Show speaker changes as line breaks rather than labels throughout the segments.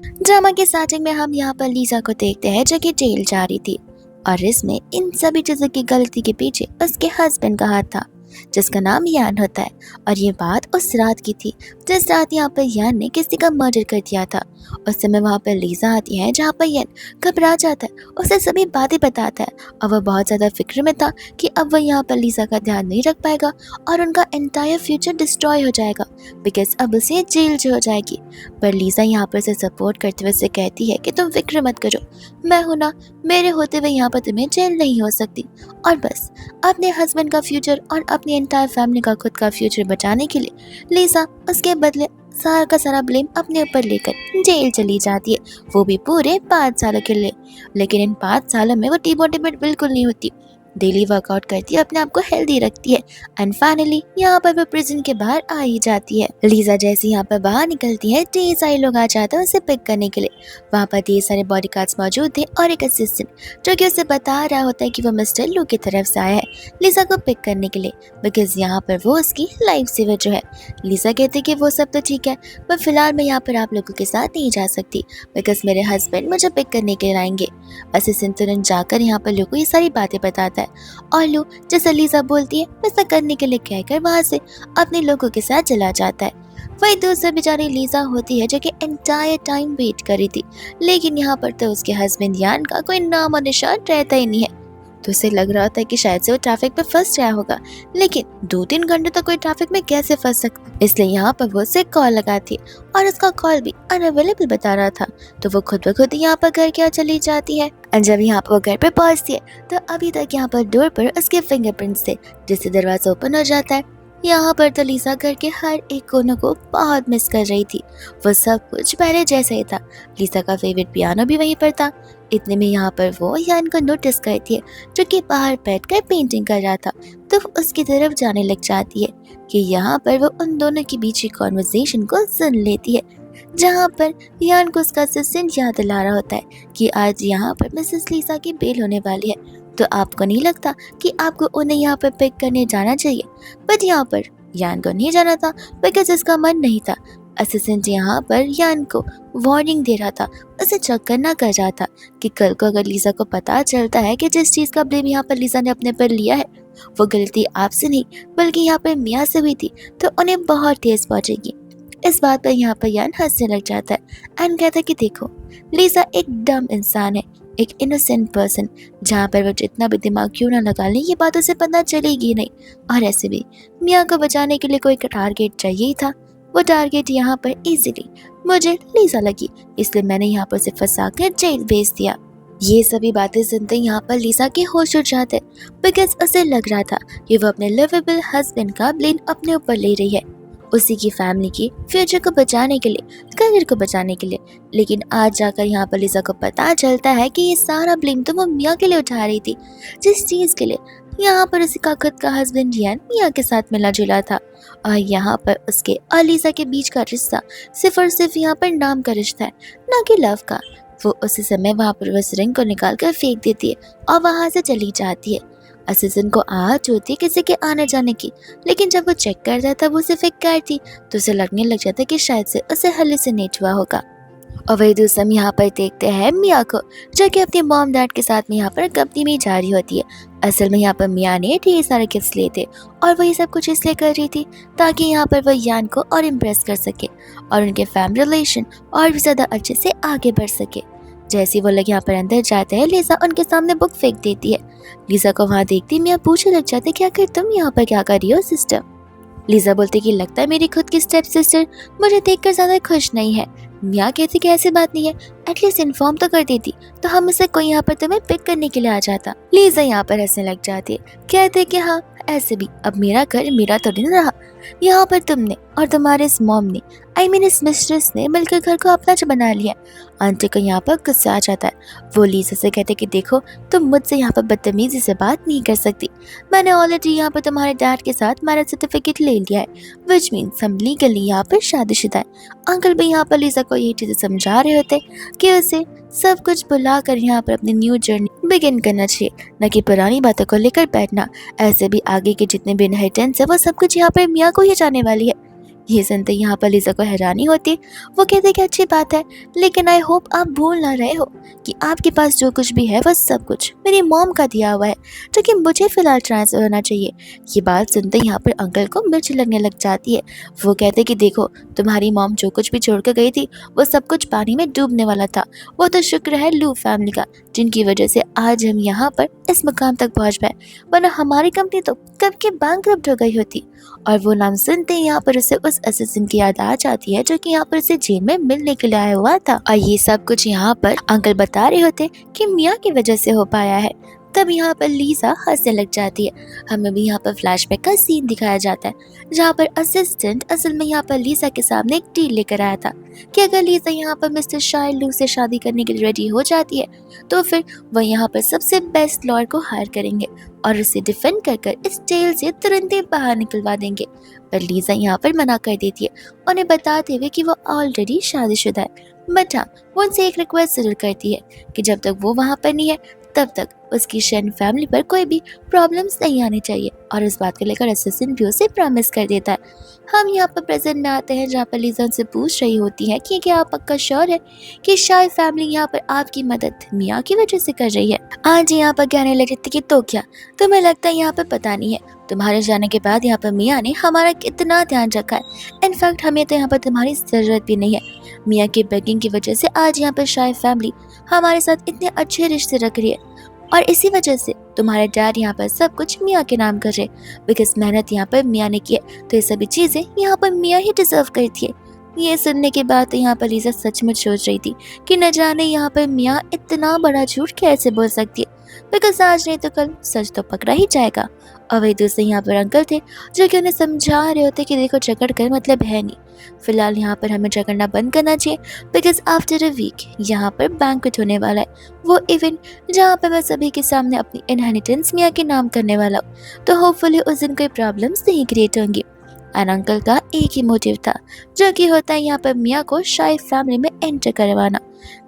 Drama के starting में हम यहाँ पर लीजा को देखते हैं जो कि जेल जा रही थी और इसमें इन सभी चीजों की गलती के पीछे उसके हस्बैंड का हाथ था जिसका नाम यान होता है। और ये बात उस रात की थी जिस रात यहाँ पर यान ने किसी का मर्डर कर दिया था। उस समय वहाँ पर लीजा आती है जहाँ पर यान घबरा जाता है, उसे सभी बातें बताता है और वह बहुत ज़्यादा फिक्र में था कि अब वह यहाँ पर लीजा का ध्यान नहीं रख पाएगा और उनका एंटायर फ्यूचर डिस्ट्रॉय हो जाएगा बिकॉज अब उसे जेल जो हो जाएगी। पर लीजा यहाँ पर उसे सपोर्ट करते हुए उसे कहती है कि तुम फिक्र मत करो, मैं हूं ना, मेरे होते हुए यहाँ पर तुम्हें जेल नहीं हो सकती। और बस अपने हस्बैंड का फ्यूचर और अपनी एंटायर फैमिली का खुद का फ्यूचर बचाने के लिए लीजा उसके बदले सारा का सारा ब्लेम अपने ऊपर लेकर जेल चली जाती है, वो भी पूरे 5 सालों के लिए। लेकिन इन 5 सालों में वो डिमोटिवेट बिल्कुल नहीं होती, डेली वर्कआउट करती है, अपने आप को हेल्दी रखती है एंड फाइनली यहाँ पर वो प्रिजन के बाहर आ ही जाती है। लीजा जैसे यहाँ पर बाहर निकलती है ढेर सारे लोग आ जाते हैं उसे पिक करने के लिए। वहाँ पर ढेर सारे बॉडीगार्ड्स मौजूद थे और एक असिस्टेंट जो कि उसे बता रहा होता है कि वो मिस्टर लू की तरफ से आया है लीजा को पिक करने के लिए बिकॉज यहाँ पर वो उसकी लाइफ सेवर जो है। लीजा कहती है कि वो सब तो ठीक है पर फिलहाल मैं यहाँ पर आप लोगों के साथ नहीं जा सकती बिकॉज मेरे हस्बैंड मुझे पिक करने के लिए आएंगे। असिस्टेंट तुरंत जाकर यहाँ पर लू को ये सारी बातें बताता है और लू जैसा लीजा बोलती है वैसा करने के लिए कहकर वहां से अपने लोगों के साथ चला जाता है। वही दूसरी बेचारी लीजा होती है जो कि एंटायर टाइम वेट कर रही थी, लेकिन यहाँ पर तो उसके हस्बैंड यान का कोई नाम और निशान रहता ही नहीं है। तो उसे लग रहा था कि शायद से वो ट्रैफिक पे फंस गया होगा, लेकिन 2-3 घंटे तक कोई ट्रैफिक में कैसे फंस सकता, इसलिए यहाँ पर वो उसे कॉल लगाती है और उसका कॉल भी अनअवेलेबल बता रहा था। तो वो खुद ब खुद यहाँ पर घर क्या चली जाती है और जब यहाँ पर वो घर पे पहुंचती है तो अभी तक यहाँ पर डोर पर उसके फिंगरप्रिंट्स थे जिससे दरवाजा ओपन हो जाता है। यहाँ पर तो लीजा घर के हर एक कोने को बहुत मिस कर रही थी, वो सब कुछ पहले जैसा ही था। लीजा का फेवरेट पियानो भी वहीं पर था। इतने में यहाँ पर वो यान को नोटिस करती है जो कि बाहर बैठकर पेंटिंग कर रहा था, तो वो उसकी तरफ जाने लग जाती है कि यहाँ पर वो उन दोनों के बीच की कॉन्वर्सेशन को सुन लेती है जहाँ पर यान को उसका असिस्टेंट याद दिला रहा होता है कि आज यहाँ पर मिसेस लीजा की बेल होने वाली है, तो आपको नहीं लगता कि आपको उन्हें यहाँ पर पिक करने जाना चाहिए। बट यहाँ पर यान को नहीं जाना था बिकॉज इसका मन नहीं था। असिस्टेंट यहाँ पर यान को वार्निंग दे रहा था, उसे चक्कर ना कर रहा था कि कल को अगर लीजा को पता चलता है कि जिस चीज़ का ब्लेम यहाँ पर लीजा ने अपने पर लिया है वो गलती आपसे नहीं बल्कि यहाँ पर मियाँ से हुई थी, तो उन्हें बहुत ठेस पहुँचेगी। इस बात पर यहाँ पर यान हंसने लग जाता है एंड कहता है कि देखो लीजा एक डम इंसान है, एक इनोसेंट पर्सन, जहाँ पर वो जितना भी दिमाग क्यों ना लगा ले ये बात उसे पता चलेगी नहीं। और ऐसे भी मियाँ को बचाने के लिए कोई टारगेट चाहिए ही था, वो टारगेट यहाँ पर इजीली मुझे लीजा लगी, इसलिए मैंने यहाँ पर उसे फंसा कर जेल भेज दिया। ये सभी बातें सुनते यहाँ पर लीजा के होश उड़ जाते बिकॉज उसे लग रहा था कि वो अपने लिवेबल हस्बैंड का ब्लेम अपने ऊपर ले रही है, उसी की फैमिली की फ्यूचर को बचाने के लिए, करियर को बचाने के लिए। लेकिन आज जाकर यहाँ पर लीजा को पता चलता है कि ये सारा ब्लेम तो वो मियाँ के लिए उठा रही थी, जिस चीज़ के लिए यहाँ पर उसका खुद का हस्बैंड यान मियाँ के साथ मिला जुला था। और यहाँ पर उसके और लीजा के बीच का रिश्ता सिर्फ और सिर्फ यहाँ पर नाम का रिश्ता है, ना कि लव का। वो उसी समय वहाँ पर उस रिंग को निकाल कर फेंक देती है और वहाँ से चली जाती है। असिस्टेंट को आहट होती है किसी के आने जाने की, लेकिन जब वो चेक करता है तब वो सिर्फ एक कार थी, तो उसे लगने लग जाता है कि शायद से उसे हेलुसिनेट हुआ होगा। और वही दूसरा हम यहाँ पर देखते हैं मिया को जो कि अपने मॉम डैड के साथ में यहाँ पर कंपनी में जा रही होती है। असल में यहाँ पर मिया ने ढेर सारे गिफ्ट्स लिए थे और वही सब कुछ इसलिए कर रही थी ताकि यहाँ पर वह यान को और इम्प्रेस कर सके और उनके फैमिली रिलेशन और भी ज़्यादा अच्छे से आगे बढ़ सके। जैसे वो लोग यहाँ पर अंदर जाते हैं लीजा उनके सामने बुक फेंक देती है। लीजा को वहाँ देखती मियाँ पूछने लग जाते कि आखिर तुम यहाँ पर क्या कर रही हो सिस्टर। लीजा बोलती कि लगता है मेरी खुद की स्टेप सिस्टर मुझे देखकर ज़्यादा खुश नहीं है। मियाँ कहती कि ऐसी बात नहीं है, एटलीस्ट इन्फॉर्म तो कर देती तो हम से कोई यहाँ पर तुम्हें पिक करने के लिए आ जाता। लीजा यहाँ पर हंसने लग जाती है, कहते कि हाँ ऐसे भी अब मेरा घर मेरा तो नहीं रहा, यहाँ पर तुमने और तुम्हारे इस मॉम ने इस मिस्ट्रेस ने मिलकर घर को अपना बना लिया। आंटी को यहाँ पर गुस्सा आ जाता है, वो लीजा से कहते कि देखो तुम मुझसे यहाँ पर बदतमीजी से बात नहीं कर सकती, मैंने ऑलरेडी यहाँ पर तुम्हारे डैड के साथ मैरिज सर्टिफिकेट ले लिया है, विच मीन्स हम लीगली यहाँ पर शादीशुदा है। अंकल भी यहाँ पर लीजा को यही चीज़ें समझा रहे होते कि उसे सब कुछ भुला कर यहाँ पर अपनी न्यू जर्नी बिगिन करना चाहिए, न कि पुरानी बातों को लेकर बैठना। ऐसे भी आगे के जितने भी इनहेरिटेंस है वो सब कुछ यहाँ पर मियाँ को ही जाने वाली है। ये सुनते यहाँ पर लिज़ा को हैरानी होती है। वो कहते कि अच्छी बात है, लेकिन आई होप आप भूल ना रहे हो कि आपके पास जो कुछ भी है वह सब कुछ मेरी मॉम का दिया हुआ है, जो कि मुझे फ़िलहाल ट्रांसफ़र होना चाहिए। ये बात सुनते यहाँ पर अंकल को मिर्च लगने लग जाती है। वो कहते कि देखो, तुम्हारी मॉम जो कुछ भी छोड़ कर गई थी वो सब कुछ पानी में डूबने वाला था। वो तो शुक्र है लू फैमिली का, जिनकी वजह से आज हम यहाँ पर इस मुकाम तक पहुँच पाए, वरना हमारी कंपनी तो कब की बैंकरप्ट हो गई होती। और वो नाम सुनते ही यहाँ पर उसे उस असिस्टेंट की याद आ जाती है, जो कि यहाँ पर उसे जेल में मिलने के लिए आया हुआ था। और ये सब कुछ यहाँ पर अंकल बता रहे होते कि मियाँ की वजह से हो पाया है। तब यहाँ पर लीजा हंसने लग जाती है। हमें भी यहाँ पर फ्लैशबैक का सीन दिखाया जाता है, जहाँ पर असिस्टेंट असल में यहाँ पर लीजा के सामने एक डील लेकर आया था कि अगर लीजा यहाँ पर मिस्टर शाइलू से शादी करने के लिए रेडी हो जाती है तो फिर वह यहाँ पर सबसे बेस्ट लॉयर को हायर करेंगे और उसे डिफेंड कर इस जेल से तुरंत ही बाहर निकलवा देंगे। पर लीजा यहाँ पर मना कर देती है, उन्हें बताते हुए कि वो ऑलरेडी शादीशुदा है। बट हाँ, वो उनसे एक रिक्वेस्ट जरूर करती है कि जब तक वो वहाँ पर नहीं है तब तक उसकी शेन फैमिली पर कोई भी प्रॉब्लम्स नहीं आनी चाहिए। और इस बात को लेकर असिस्टेंट भी उसे प्रॉमिस कर देता है। हम यहाँ पर प्रेजेंट में आते हैं, जहाँ पर लीजा उनसे पूछ रही होती है कि क्या आप पक्का श्योर है कि शाय फैमिली यहाँ पर आपकी मदद मियाँ की वजह से कर रही है। आज यहाँ पर कहने लगी थी कि तो क्या तुम्हें लगता है यहाँ पर पता नहीं है, तुम्हारे जाने के बाद यहाँ पर मियाँ ने हमारा कितना ध्यान रखा है। इनफैक्ट हमें तो यहाँ पर तुम्हारी जरूरत भी नहीं है। मियाँ की बेगिंग की वजह से आज यहाँ पर शाय फैमिली हमारे साथ इतने अच्छे रिश्ते रख रही है, और इसी वजह से तुम्हारे डैड यहाँ पर सब कुछ मियाँ के नाम कर रहे, बिकॉज मेहनत यहाँ पर मियाँ ने की है, तो ये सभी चीजें यहाँ पर मियाँ ही डिजर्व करती है। ये सुनने के बाद तो यहाँ पर लीजा सचमुच सोच रही थी कि न जाने यहाँ पर मियाँ इतना बड़ा झूठ कैसे बोल सकती है, बिकॉज आज नहीं तो कल सच तो पकड़ा ही जाएगा। और वही दूसरे यहाँ पर अंकल थे, जो कि उन्हें समझा रहे होते कि देखो झगड़ कर मतलब है नहीं, फिलहाल यहाँ पर हमें झगड़ना बंद करना चाहिए, बिकॉज आफ्टर अ वीक यहाँ पर बैंक्वेट होने वाला है, वो इवेंट जहाँ पर मैं सभी के सामने अपनी इनहेरिटेंस मियाँ के नाम करने वाला हूँ, तो होपफुली उस दिन कोई प्रॉब्लम्स नहीं क्रिएट होंगी। एंड अंकल का एक ही मोटिव था, जो कि होता है यहाँ पर मियाँ को शाय फैमिली में एंटर करवाना,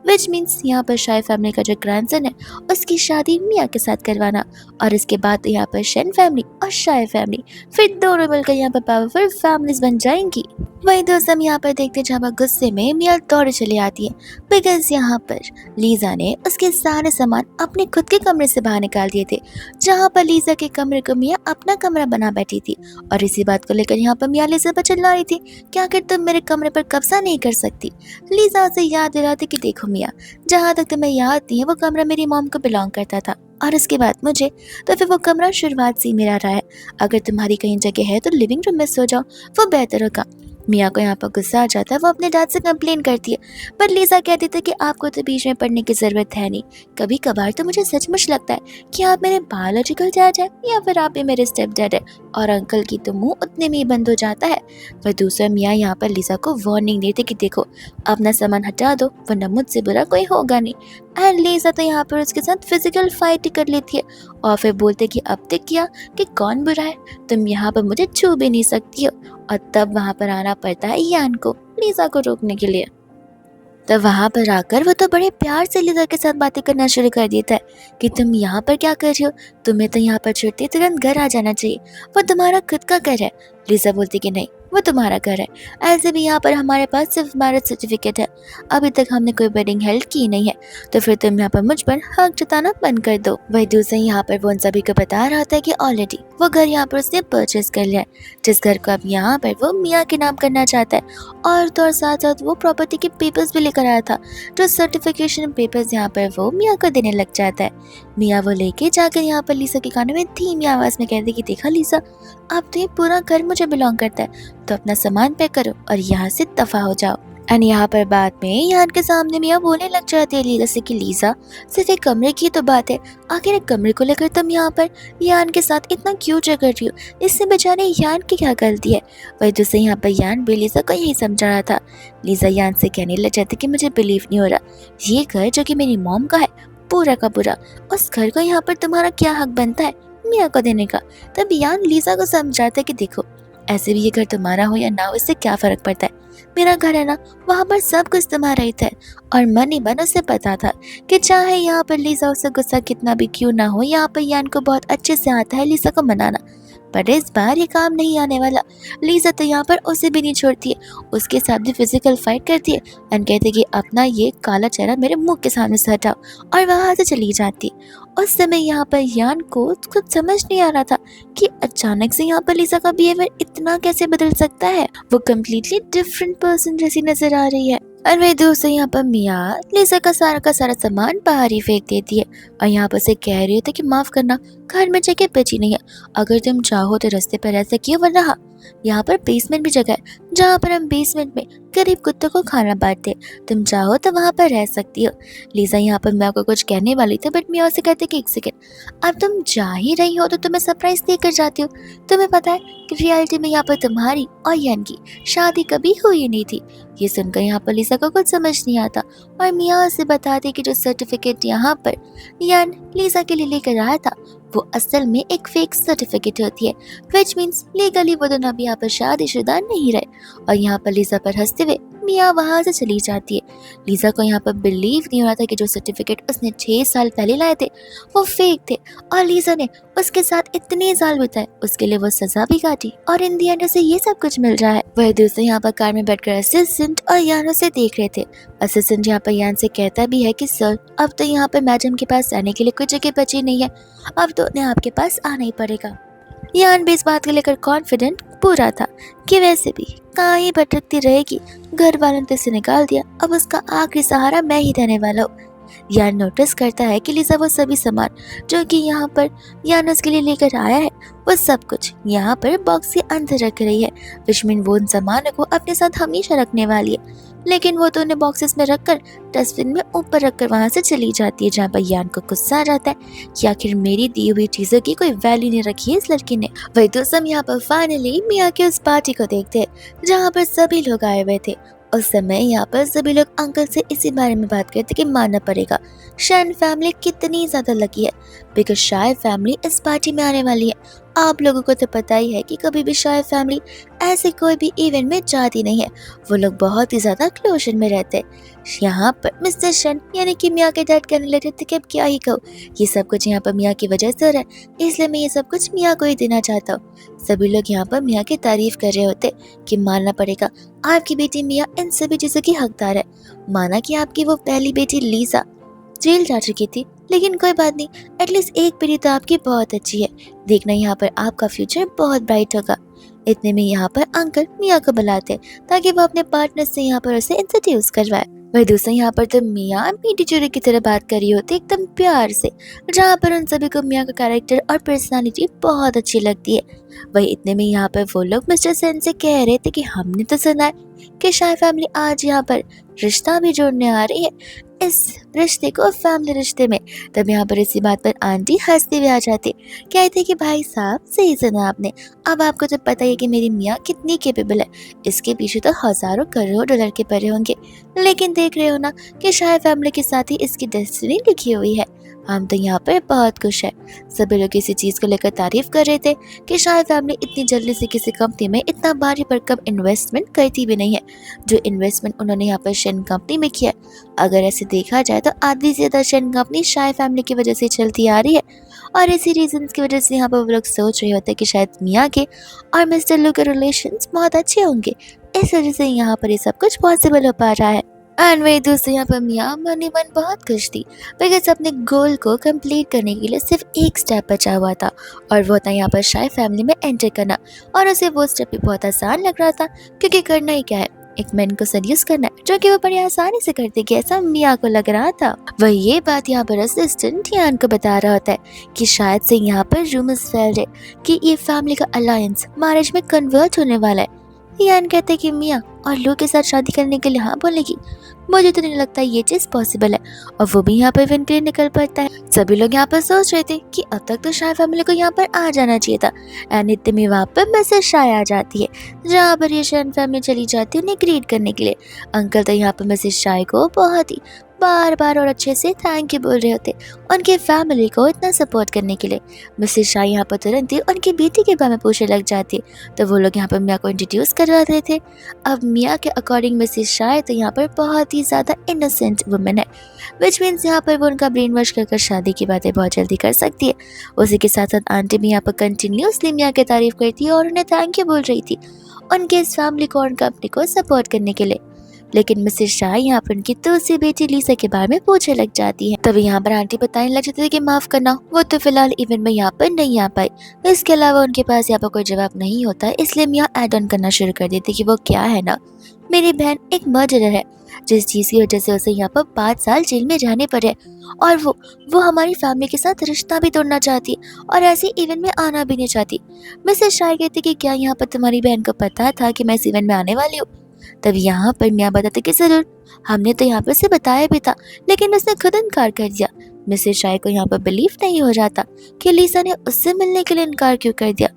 विच मीन्स यहाँ पर शाय फैमिली का जो ग्रैंडसन है उसकी शादी मियाँ के साथ करवाना। और इसके बाद यहाँ पर शेन फैमिली और शाय फैमिली फिर दोनों मिलकर यहाँ पर पावरफुल फैमिलीज बन जाएंगी। वही दोस्त हम यहाँ पर देखते जहाँ पर गुस्से में मियाँ दौड़ चली आती है, बिकॉज यहाँ पर लीजा ने उसके सारे सामान अपने खुद के कमरे से बाहर निकाल दिए थे, जहाँ पर लीजा के कमरे को मियाँ अपना कमरा बना बैठी थी। और इसी बात को लेकर यहाँ पर मियाँ लीजा पर चिल्ला रही थी कि आखिर तुम मेरे कमरे पर कब्जा नहीं कर सकती। लीजा उसे याद दिलाती कि देखो मियाँ, जहाँ तक तुम्हें याद नहीं है वो कमरा मेरी मॉम को बिलोंग करता था, और उसके बाद मुझे, तो फिर वो कमरा शुरुआत से ही मेरा रहा है। अगर तुम्हारी कहीं जगह है तो लिविंग रूम में सो जाओ, वो बेहतर होगा। मियाँ को यहाँ पर गुस्सा आ जाता है, वो अपने डैड से कंप्लेन करती है, पर लीजा कहती थी कि आपको तो बीच में पढ़ने की ज़रूरत है नहीं। कभी कभार तो मुझे सचमुच लगता है कि आप मेरे बायोलॉजिकल डैड हैं या फिर आप ही मेरे स्टेप डैड है। और अंकल की तो मुंह उतने में ही बंद हो जाता है। पर दूसरा मियाँ यहाँ पर लीजा को वार्निंग देते कि देखो अपना सामान हटा दो, वरना मुझसे बुरा कोई होगा नहीं। एंड लीजा तो यहाँ पर उसके साथ फिजिकल फाइट कर लेती है और फिर बोलते कि अब तक किया कि कौन बुरा है, तुम यहाँ पर मुझे छू भी नहीं सकती हो। और तब वहाँ पर आना पड़ता है यान को लीजा को रोकने के लिए। तब वहाँ पर आकर वो तो बड़े प्यार से लीजा के साथ बातें करना शुरू कर देता है कि तुम यहाँ पर क्या कर रही हो, तुम्हें तो यहाँ पर छुट्टी तुरंत घर आ जाना चाहिए, वो तुम्हारा खुद का घर है। लीजा बोलती कि नहीं, वो तुम्हारा घर है, ऐसे भी यहाँ पर हमारे पास सिर्फ मैरिज सर्टिफिकेट है, अभी तक हमने कोई वेडिंग हेल्ड की नहीं है, तो फिर तुम यहाँ पर मुझ पर हक जताना बंद कर दो। वही दूसरे यहाँ पर वो उन सभी को बता रहा था कि ऑलरेडी वो घर यहाँ पर उसने परचेज कर लिया है, जिस घर को अब यहाँ पर वो मियाँ के नाम करना चाहता है। और तो और साथ साथ वो प्रॉपर्टी के पेपर्स भी लेकर आया था, जो सर्टिफिकेशन पेपर्स यहाँ पर वो मियाँ को देने लग जाता है। मियाँ वो लेके जाकर यहाँ पर लीजा के कानों में धीमी आवाज़ में कहती कि देखा लीजा, अब तो ये पूरा घर मुझे बिलोंग करता है, तो अपना सामान पैक करो और यहाँ से दफा हो जाओ। एंड यहाँ पर बाद में यान के सामने मियाँ बोलने लग जाते हैं लीजा से कि लीजा सिर्फ एक कमरे की तो बात है, आखिर एक कमरे को लेकर तुम यहाँ पर यान के साथ इतना क्यों झगड़ रही हो, इससे बेचारे यान की क्या गलती है। वही दूसरे यहाँ पर यान भी लीजा को यही समझा रहा था। लीजा यान से कहने लग जाती कि मुझे बिलीव नहीं हो रहा, ये घर जो कि मेरी मॉम का है पूरा का पूरा, उस घर को यहाँ पर तुम्हारा क्या हक बनता है मियाँ को देने का। तब यान लीजा को समझाता है कि देखो ऐसे भी ये घर तुम्हारा हो या ना हो, इससे क्या फर्क पड़ता है, मेरा घर है ना, वहाँ पर सब कुछ तुम्हारा ही था। और मन ही मन उसे पता था कि चाहे यहाँ पर लीजा उसे गुस्सा कितना भी क्यों ना हो, यहाँ पर यान को बहुत अच्छे से आता है लीजा को मनाना। पर इस बार ये काम नहीं आने वाला। लीजा तो यहाँ पर उसे भी नहीं छोड़ती है, उसके साथ भी फिजिकल फाइट करती है एंड कहती है कि अपना ये काला चेहरा मेरे मुंह के सामने से हटाओ, और वहां से चली जाती। उस समय यहाँ पर यान को कुछ समझ नहीं आ रहा था कि अचानक से यहाँ पर लीजा का बिहेवियर इतना कैसे बदल सकता है। वो कम्प्लीटली डिफरेंट पर्सन जैसी नजर आ रही है। और वही दूसरे यहाँ पर मिया लीजा का सारा सामान बाहर ही फेंक देती है और यहाँ पर से कह रही होती है कि माफ करना, घर में जगह बची नहीं है, अगर तुम चाहो तो रास्ते पर रह सकती हो, वरना हाँ, यहाँ पर बेसमेंट भी जगह है जहाँ पर हम बेसमेंट में गरीब कुत्तों को खाना बांटते हैं, तुम चाहो तो वहाँ पर रह सकती हो। लीजा यहाँ पर मिया को कुछ कहने वाली थी बट मिया उसे कहते कि एक सेकेंड, अब तुम जा ही रही हो तो तुम्हें सरप्राइज देकर जाती हो। तुम्हें पता है कि रियलिटी में यहाँ पर तुम्हारी और यान की शादी कभी हुई नहीं थी। ये सुनकर यहाँ पर लीजा को कुछ समझ नहीं आता और मिया उसे बताते कि जो सर्टिफिकेट यहाँ पर यान लीजा के लिए लेकर आया था वो असल में एक फेक सर्टिफिकेट होती है, विच मीन्स लीगली वो दोनों अभी यहाँ पर शादीशुदा नहीं रहे। और यहाँ पर लीजा पर हंसते हुए मिया वहां से चली जाती है। लीजा को यहाँ पर बिलीव नहीं हो रहा था कि जो सर्टिफिकेट उसने 6 साल पहले लाए थे वो फेक थे और लीजा ने उसके साथ इतने साल बिताए, उसके लिए वो सजा भी काटी और इन दी एंड उसे ये सब कुछ मिल रहा है। वह दूसरे यहाँ पर कार में बैठकर असिस्टेंट और यान उसे देख रहे थे। असिस्टेंट यहाँ पर यान से कहता भी है कि सर, अब तो यहाँ पर मैडम के पास रहने के लिए कोई जगह बची नहीं है, अब तो उन्हें आपके पास आना ही पड़ेगा। यान भी इस बात को लेकर कॉन्फिडेंट पूरा था कि वैसे भी कहाँ ही भटकती रहेगी, घर वालों ने इसे निकाल दिया, अब उसका आखिरी सहारा मैं ही रहने वाला हूँ। यान नोटिस करता है कि लीजा वो सभी सामान जो कि यहाँ पर यान उसके लिए लेकर आया है वो सब कुछ यहाँ पर बॉक्स के अंदर रख रही है, विच मीन वो उन सामानों को अपने साथ हमेशा रखने वाली है। लेकिन वो तो उन्हें बॉक्सेस में रखकर डस्टबिन में ऊपर रखकर वहां से चली जाती है, जहाँ पर यान को गुस्सा आ जाता है कि आखिर मेरी दी हुई चीजों की कोई वैल्यू नहीं रखी है इस लड़की ने। वही तो हम यहाँ पर फाइनली मिया के उस पार्टी को देखते हैं जहाँ पर सभी लोग आए हुए थे। उस समय यहाँ पर सभी लोग अंकल से इसी बारे में बात करते कि मानना पड़ेगा शान फैमिली कितनी ज्यादा लकी है, बिकॉज शाय फैमिली इस पार्टी में आने वाली है। आप लोगों को तो पता ही है कि कभी भी शाय फैमिली ऐसे कोई भी इवेंट में जाती नहीं है, वो लोग बहुत ही ज्यादा क्लोजर में रहते हैं। यहाँ पर मिस्टर शन यानी कि मिया के डैड कहने लगे थे कि अब क्या ही कहूँ, ये सब कुछ यहाँ पर मिया की वजह से हो रहा है, इसलिए मैं ये सब कुछ मिया को ही देना चाहता हूँ। सभी लोग यहाँ पर मिया की तारीफ कर रहे होते कि मानना पड़ेगा आपकी बेटी मिया इन सभी चीजों की हकदार है। माना कि आपकी वो पहली बेटी लीजा जेल जा चुकी थी, लेकिन कोई बात नहीं, एटलीस्ट एक बेटी तो आपकी बहुत अच्छी है, देखना यहाँ पर आपका फ्यूचर बहुत ब्राइट होगा। इतने में यहाँ पर अंकल मिया को बुलाते ताकि वो अपने पार्टनर से यहाँ पर उसे इंट्रोड्यूस करवाए। वही दूसरा यहाँ पर तो मिया मीठी चूरी की तरह बात कर रही होती एकदम प्यार से, जहाँ पर उन सभी को मिया का कैरेक्टर और पर्सनालिटी बहुत अच्छी लगती है। वही इतने में यहाँ पर वो लोग मिस्टर सेन से कह रहे थे कि हमने तो सुना है कि शाय फैमिली आज यहाँ पर रिश्ता भी जोड़ने आ रही है, इस रिश्ते को फैमिली रिश्ते में। तब यहाँ पर इसी बात पर आंटी हंसते हुए आ जाती, कहते कि भाई साहब सही सुना आपने, अब आपको तो पता ही है कि मेरी मियाँ कितनी कैपेबल है, इसके पीछे तो हजारों करोड़ डॉलर के पड़े होंगे, लेकिन देख रहे हो ना कि शाय फैमिली के साथ ही इसकी डेस्टिनी लिखी हुई है। हम तो यहाँ पर बहुत खुश है। सभी लोग इसी चीज को लेकर तारीफ कर रहे थे कि शायद फैमिली इतनी जल्दी से किसी कंपनी में इतना भारी भरकम इन्वेस्टमेंट करती भी नहीं है, जो इन्वेस्टमेंट उन्होंने यहाँ पर शेन कंपनी में किया। अगर ऐसे देखा जाए तो आधी से ज्यादा शेन कंपनी शाय फैमिली की वजह से चलती आ रही है, और इसी रीजन की वजह से यहाँ पर वो लोग सोच रहे होते कि शायद मियाँ के और मिस्टर लू के रिलेशन बहुत अच्छे होंगे, इस वजह से यहाँ पर ये सब कुछ पॉसिबल हो पा रहा है। एंड वही दूसरे यहाँ पर मियाँ मन ही मन बहुत खुश थी, बिकॉज अपने गोल को कंप्लीट करने के लिए सिर्फ एक स्टेप बचा हुआ था, और वो था यहाँ पर शाय फैमिली में एंटर करना। और उसे वो स्टेप भी बहुत आसान लग रहा था, क्योंकि करना ही क्या है, एक मैन को सेड्यूस करना है, जो कि वो बड़ी आसानी से कर देगी, ऐसा मियाँ को लग रहा था। वह ये बात यहाँ पर असिस्टेंट यान को बता रहा होता है कि शायद से यहाँ पर रूमर्स फैल रहे कि ये फैमिली का अलायंस मैरिज में कन्वर्ट होने वाला है। यान कहते कि मियाँ और लू के साथ शादी करने के लिए हाँ बोलेगी, मुझे तो नहीं लगता ये चीज पॉसिबल है, और वो भी यहाँ पर इवेंट के लिए निकल पड़ता है। सभी लोग यहाँ पर सोच रहे थे कि अब तक तो शाय फैमिली को यहाँ पर आ जाना चाहिए था, एंड इतने में वहाँ पर मैसेज शाय आ जाती है, जहाँ पर ये शायन फैमिली चली जाती है उन्हें ग्रीट करने के लिए। अंकल तो यहाँ पर मैसेज शाय को बहुत ही बार बार और अच्छे से थैंक यू बोल रहे होते उनके फैमिली को इतना सपोर्ट करने के लिए। मिसेस शाह यहाँ पर तुरंत ही उनकी बेटी के बारे में पूछने लग जाती, तो वो लोग यहाँ पर मियाँ को इंट्रोड्यूस करवा रहे थे। अब मियाँ के अकॉर्डिंग मिसेस शाह तो यहाँ पर बहुत ही ज़्यादा इनोसेंट वुमेन है, विच मीन्स यहाँ पर वो उनका ब्रेन वॉश कर शादी की बातें बहुत जल्दी कर सकती है। उसी के साथ साथ आंटी भी यहाँ पर कंटिन्यूसली मियाँ की तारीफ करती है और उन्हें थैंक यू बोल रही थी उनके इस फैमिली को और कंपनी को सपोर्ट करने के लिए। लेकिन मिसेस शाह यहाँ पर उनकी दूसरी बेटी लीसा के बारे में पूछने लग जाती है। तभी यहाँ पर आंटी बताने लग जाती है कि माफ करना, वो तो फिलहाल इवेंट में यहाँ पर नहीं आ पाई। इसके अलावा उनके पास यहाँ पर कोई जवाब नहीं होता, इसलिए मियाँ ऐड ऑन करना शुरू कर देती कि वो क्या है ना, मेरी बहन एक मर्डरर है, जिस चीज की वजह से उसे यहाँ पर 5 साल जेल में जाने पड़े, और वो हमारी फैमिली के साथ रिश्ता भी तोड़ना चाहती और ऐसे इवेंट में आना भी नहीं चाहती। मिसेस शाह कहती कि क्या यहाँ पर तुम्हारी बहन को पता था कि मैं इस इवेंट में आने वाली हूँ? तब यहाँ पर मियाँ बताते कि जरूर, हमने तो यहाँ पर से बताया भी था, लेकिन उसने खुद इनकार कर दिया। मिसेस शाह को यहाँ पर बिलीव नहीं हो जाता कि लीसा ने उससे मिलने के लिए इनकार क्यों कर दिया।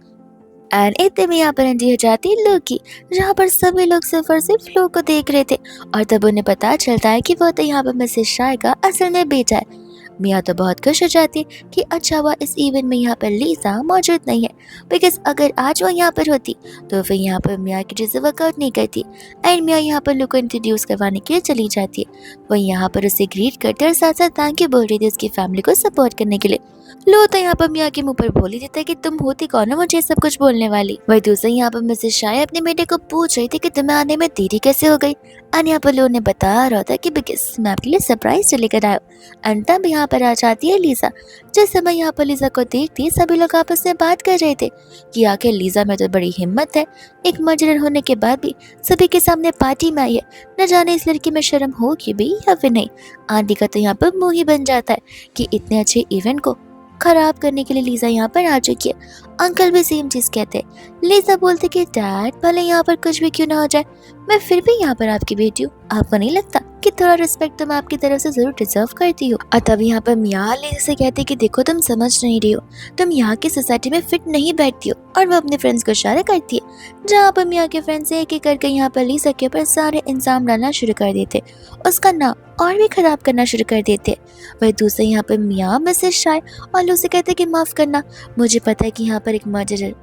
एंड इतने में यहाँ पर एंट्री हो जाती है लो की, जहाँ पर सभी लोग सिर्फ और सिर्फ लो को देख रहे थे, और तब उन्हें पता चलता है कि वो तो यहाँ पर मिसेस शाह का असल में बेटा है। मियाँ तो बहुत खुश हो जाती है कि अच्छा हुआ इस इवेंट में यहाँ पर लीसा मौजूद नहीं है, बिकॉज अगर आज वो यहाँ पर होती तो फिर यहाँ पर मियाँ की चीज़ें वर्कआउट नहीं करती। एंड मियाँ यहाँ पर लू को इंट्रोड्यूस करवाने के लिए चली जाती है। वो यहाँ पर उसे ग्रीट करते और साथ साथ थैंक यू बोल रही थी उसकी फैमिली को सपोर्ट करने के लिए। लो तो यहाँ पर मियाँ के मुंह पर बोल ही देता है कि तुम होती कौन हो मुझे सब कुछ बोलने वाली। वही दूसरी यहाँ पर मिसेस शाह अपने बेटे को पूछ रही थी कि तुम्हें आने में देरी कैसे हो गई। एंड यहाँ पर लो ने बता रहा था कि बिकॉज मैं आपके लिए सरप्राइज लेकर आया। एंड तब यहाँ पर आ जाती है लीसा। जिस समय यहाँ पर लीसा को देखती सभी लोग आपस में बात कर रहे थे कि आखिर लीसा में तो बड़ी हिम्मत है, एक मर्डरर होने के बाद भी सभी के सामने पार्टी में आई है, न जाने इस लड़की में शर्म होगी भी या फिर नहीं। आंटी का तो यहाँ पर मुंह ही बन जाता है कि इतने अच्छे इवेंट को खराब करने के लिए लीसा यहाँ पर आ चुकी है। अंकल भी सेम चीज कहते हैं। लीसा बोलते कि डैड भले यहाँ पर कुछ भी क्यों ना हो जाए, मैं फिर भी यहाँ पर आपकी बेटी हूँ, आपको नहीं लगता कि थोड़ा रिस्पेक्ट तो मैं आपकी तरफ से जरूर डिजर्व करती हूँ। और तब यहाँ पर मियाँ लीसा से कहते कि देखो तुम समझ नहीं रही हो, तुम यहाँ की सोसाइटी में फिट नहीं बैठती हो। और वो अपने फ्रेंड्स को इशारा करती है, जहाँ पर मियाँ के फ्रेंड्स एक एक करके यहाँ पर लीसा के ऊपर सारे इल्जाम डालना शुरू कर देते, उसका नाम और भी खराब करना शुरू कर देते। वही दूसरे यहाँ पर मियाँ मिसेस शाह और लू से कहते कि माफ करना, मुझे पता है कि यहाँ पर एक मर्डरर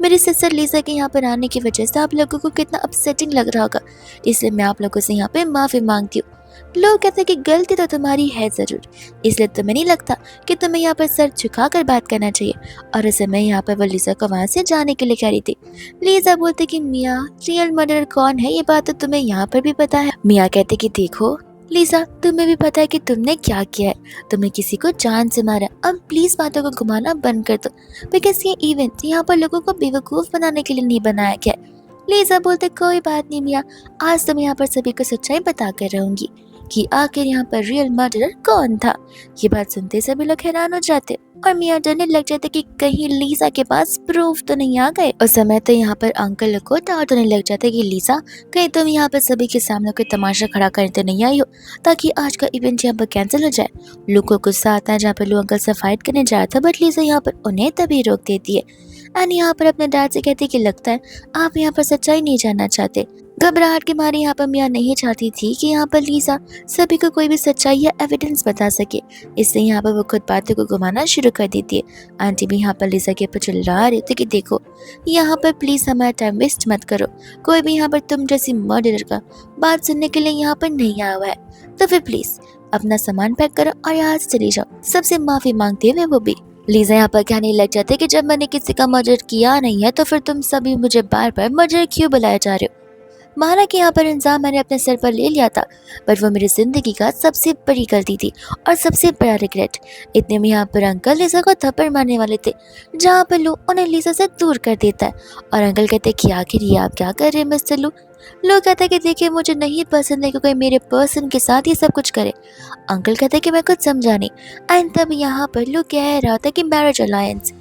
मेरी सिस्टर लीसा के यहाँ पर आने की वजह से आप लोगों को कितना अपसेटिंग लग रहा होगा, इसलिए मैं आप लोगों से यहाँ पे माफी मांगती हूँ। लोग कहते हैं कि गलती तो तुम्हारी है जरूर, इसलिए तुम्हें नहीं लगता कि तुम्हें यहाँ पर सर झुकाकर बात करना चाहिए। और उस समय यहाँ पर वो लीसा को वहाँ से जाने के लिए कह रही थी। लीसा बोलते कि मियाँ रियल मर्डरर कौन है ये बात तो तुम्हें यहाँ पर भी पता है। मियाँ कहते कि देखो लीसा, तुम्हें भी पता है कि तुमने क्या किया है, तुमने किसी को जान से मारा। अब प्लीज बातों को घुमाना बंद कर दो, बिकॉज ये इवेंट यहाँ पर लोगों को बेवकूफ बनाने के लिए नहीं बनाया गया। लीसा बोलते कोई बात नहीं मियाँ, आज तो मैं यहाँ पर सभी को सच्चाई बता कर रहूंगी कि आखिर यहाँ पर रियल मर्डरर कौन था। ये बात सुनते सभी लोग हैरान हो जाते और मियाँ डरने लग जाते कि कहीं लीसा के पास प्रूफ तो नहीं आ गए। उस समय तो यहाँ पर अंकल को डाउट होने लग जाता कि लीसा कहीं तुम यहाँ पर सभी के सामने कोई तमाशा खड़ा करते नहीं आई हो ताकि आज का इवेंट यहाँ पर कैंसिल हो जाए। लू को गुस्सा आता है जहाँ पर लू अंकल से फाइट करने जा रहा था, बट लीसा यहाँ पर उन्हें तभी रोक देती है। एंड यहाँ पर अपने डैड से कहती कि लगता है आप यहाँ पर सच्चाई नहीं जानना चाहते। घबराहट के मारे यहाँ पर मियाँ नहीं चाहती थी कि यहाँ पर लीसा सभी को कोई भी सच्चाई या एविडेंस बता सके, इससे यहाँ पर वो खुद बातों को घुमाना शुरू कर देती है। आंटी भी यहाँ पर लीसा के ऊपर चिल्ला रही थी कि देखो यहाँ पर प्लीज हमारा टाइम वेस्ट मत करो, कोई भी यहाँ पर तुम जैसी मर्डरर का बात सुनने के लिए यहाँ पर नहीं आया हुआ है, तो फिर प्लीज अपना सामान पैक करो और यहाँ से चली जाओ, सबसे माफी मांगते हुए वो भी। लीजा यहाँ पर कहने लग जाते कि जब मैंने किसी का मर्डर किया नहीं है तो फिर तुम सभी मुझे बार बार मर्डर क्यों बुलाए जा रहे हो। माना कि यहाँ पर इंसान मैंने अपने सर पर ले लिया था, बट वो मेरी जिंदगी का सबसे बड़ी गलती थी और सबसे बड़ा रिग्रेट। इतने में यहाँ पर अंकल लीसा को थप्पड़ मारने वाले थे, जहाँ पर लू उन्हें लीसा से दूर कर देता है और अंकल कहते कि आखिर ये आप क्या कर रहे हैं मिस्टर लू। लोग कहते हैं कि देखिए मुझे नहीं पसंद है कि कोई मेरे पर्सन के साथ ये सब कुछ करे। अंकल कहते हैं कि मैं कुछ समझा नहीं। एंड तब यहाँ पर लोग कह रहा था कि मैरिज अलायंस।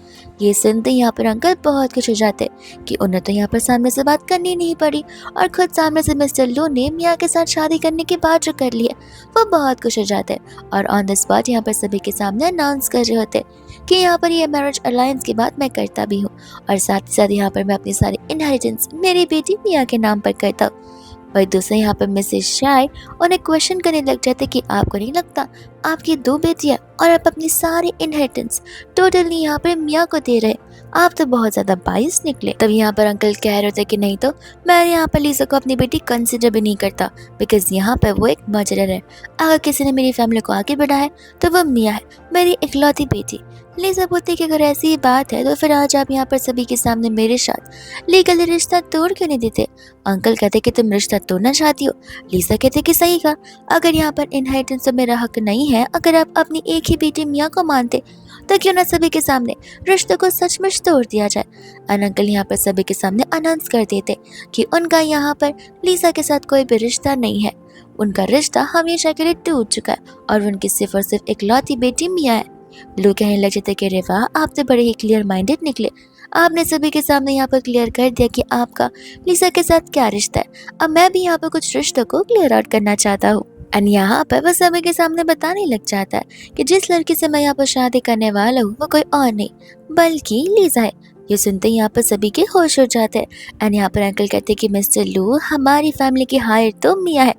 ये सुनते यहाँ पर अंकल बहुत खुश हो जाते कि उन्हें तो यहाँ पर सामने से बात करनी नहीं पड़ी और खुद सामने से मिस्टर लू ने मियाँ के साथ शादी करने की बात जो कर ली है वो बहुत खुश हो जाते और ऑन द स्पॉट यहाँ पर सभी के सामने अनाउंस कर रहे होते कि यहाँ पर ये मैरिज अलायंस की बात मैं करता भी हूँ और साथ ही साथ यहाँ पर मैं अपनी सारी इनहेरिटेंस मेरी बेटी मियाँ के नाम पर करता हूँ। वही दूसरे यहाँ पर मिसेस शाय उन्हें क्वेश्चन करने लग जाते कि आपको नहीं लगता आपकी 2 बेटियां और आप अपनी सारी इनहेरिटेंस टोटली यहाँ पर मियाँ को दे रहे, आप तो बहुत ज्यादा बाइस निकले। तब यहाँ पर अंकल कह रहे थे कि नहीं तो मैं यहाँ पर लीजा को अपनी बेटी कंसिडर भी नहीं करता, बिकॉज यहाँ पर वो एक मर्डरर है। अगर किसी ने मेरी फैमिली को आगे बढ़ाया है तो वो मियाँ है, मेरी इकलौती बेटी। लीजा बोलती कि अगर ऐसी ही बात है तो फिर आज आप यहाँ पर सभी के सामने मेरे साथ लीगली रिश्ता तोड़ क्यों नहीं देते। अंकल कहते कि तुम रिश्ता तोड़ना चाहती हो। लीजा कहते कि सही कहा, अगर यहाँ पर इनहेरिटेंस में मेरा हक नहीं है, अगर आप अपनी एक ही बेटी मियाँ को मानते तो क्यों ना सभी के सामने रिश्ते को सचमुच तोड़ दिया जाए। अंकल यहाँ पर सभी के सामने अनाउंस कर देते कि उनका यहाँ पर लीजा के साथ कोई भी रिश्ता नहीं है, उनका रिश्ता हमेशा के लिए टूट चुका है और उनकी सिर्फ और सिर्फ इकलौती बेटी मियाँ है। लोग कहने लगे थे कि रेवा आप तो बड़े ही क्लियर माइंडेड निकले, आपने सभी के सामने यहाँ पर क्लियर कर दिया कि आपका लीजा के साथ क्या रिश्ता है। अब मैं भी यहाँ पर कुछ रिश्तों को क्लियर आउट करना चाहता हूँ। एंड यहाँ पर वह सभी के सामने बताने लग जाता है कि जिस लड़की से मैं यहाँ पर शादी करने वाला हूँ वो कोई और नहीं बल्कि लीजा है। ये सुनते ही यहाँ पर सभी के होश हो जाते हैं। एंड यहाँ पर अंकल कहते हैं कि मिस्टर लू, हमारी फैमिली की हायर तो मियाँ है।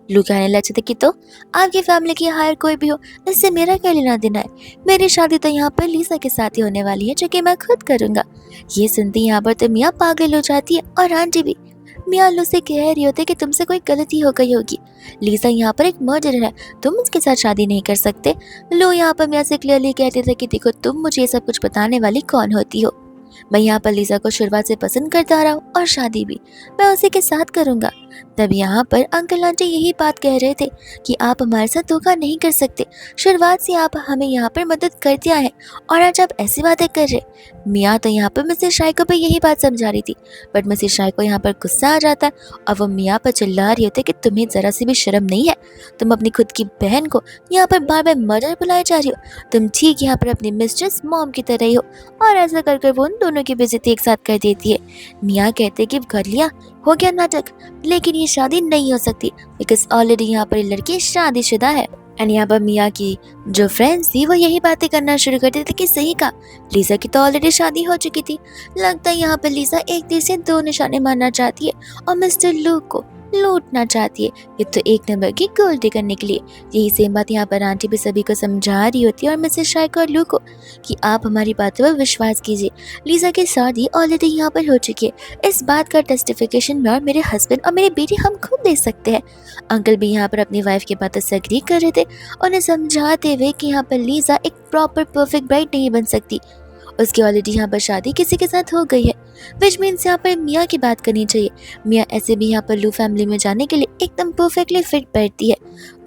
लू कहने लगे थे कि तो आपकी फैमिली की हायर कोई भी हो, इससे मेरा क्या लेना देना है, मेरी शादी तो यहाँ पर लीजा के साथ ही होने वाली है जो कि मैं खुद करूँगा। ये सुनते यहाँ पर तो मियाँ पागल हो जाती है और आंटी भी। मियाँ लू से कह रही होती है कि तुमसे कोई गलती हो गई होगी, लीजा यहाँ पर एक मर्डरर है, तुम उसके साथ शादी नहीं कर सकते। लू यहाँ पर मियाँ से क्लियरली कहते थे कि देखो तुम मुझे ये सब कुछ बताने वाली कौन होती हो, मैं यहाँ पर लीजा को शुरुआत से पसंद करता आ रहा हूँ और शादी भी मैं उसी के साथ करूँगा। तब यहाँ पर अंकल आंटी यही बात कह रहे थे कि आप हमारे साथ धोखा नहीं कर सकते, शुरुआत से आप हमें यहाँ पर मदद करते आए और आज आप ऐसी बातें कर रहे। मियाँ तो यहाँ पर मिसेस शाय को भी यही बात समझा रही थी, बट मिसेस शाय को यहाँ पर गुस्सा आ जाता है और वो मियाँ पर चिल्ला रही होती है कि तुम्हें जरा सी भी शर्म नहीं है, तुम अपनी खुद की बहन को यहाँ पर बार बार मर्डर बुलाए जा रही हो, तुम ठीक यहाँ पर अपनी मिस्ट्रेस मॉम की तरह ही हो। और ऐसा कर कर वो उन दोनों की बेइज्जती एक साथ कर देती है। मियाँ कहते कि कर लिया, हो गया नाटक, लेकिन ये शादी नहीं हो सकती बिकॉज ऑलरेडी यहाँ पर लड़की शादीशुदा है। एंड यहाँ पर मियाँ की जो फ्रेंड्स थी वो यही बातें करना शुरू कर देती कि सही कहा, लीजा की तो ऑलरेडी शादी हो चुकी थी, लगता है यहाँ पर लीजा एक तीर से 2 निशाने मारना चाहती है और मिस्टर लू को लूटना चाहती है। ये तो एक नंबर की गोल्डी करने के लिए। यही सेम बात यहाँ पर आंटी भी सभी को समझा रही होती है और मिसेस शायक और लू को कि आप हमारी बातों पर विश्वास कीजिए, लीजा की शादी ऑलरेडी यहाँ पर हो चुकी है, इस बात का टेस्टिफिकेशन मैं और मेरे हस्बैंड और मेरी बेटी हम खुद दे सकते हैं। अंकल भी यहाँ पर अपनी वाइफ की बातों से एग्री कर रहे थे, उन्हें समझाते हुए कि यहाँ पर लीजा एक प्रॉपर परफेक्ट ब्राइड नहीं बन सकती, उसकी ऑलरेडी यहाँ पर शादी किसी के साथ हो गई है, विच मीन्स यहाँ पर मियाँ की बात करनी चाहिए। मियाँ ऐसे भी यहाँ पर लू फैमिली में जाने के लिए एकदम परफेक्टली फिट बैठती है।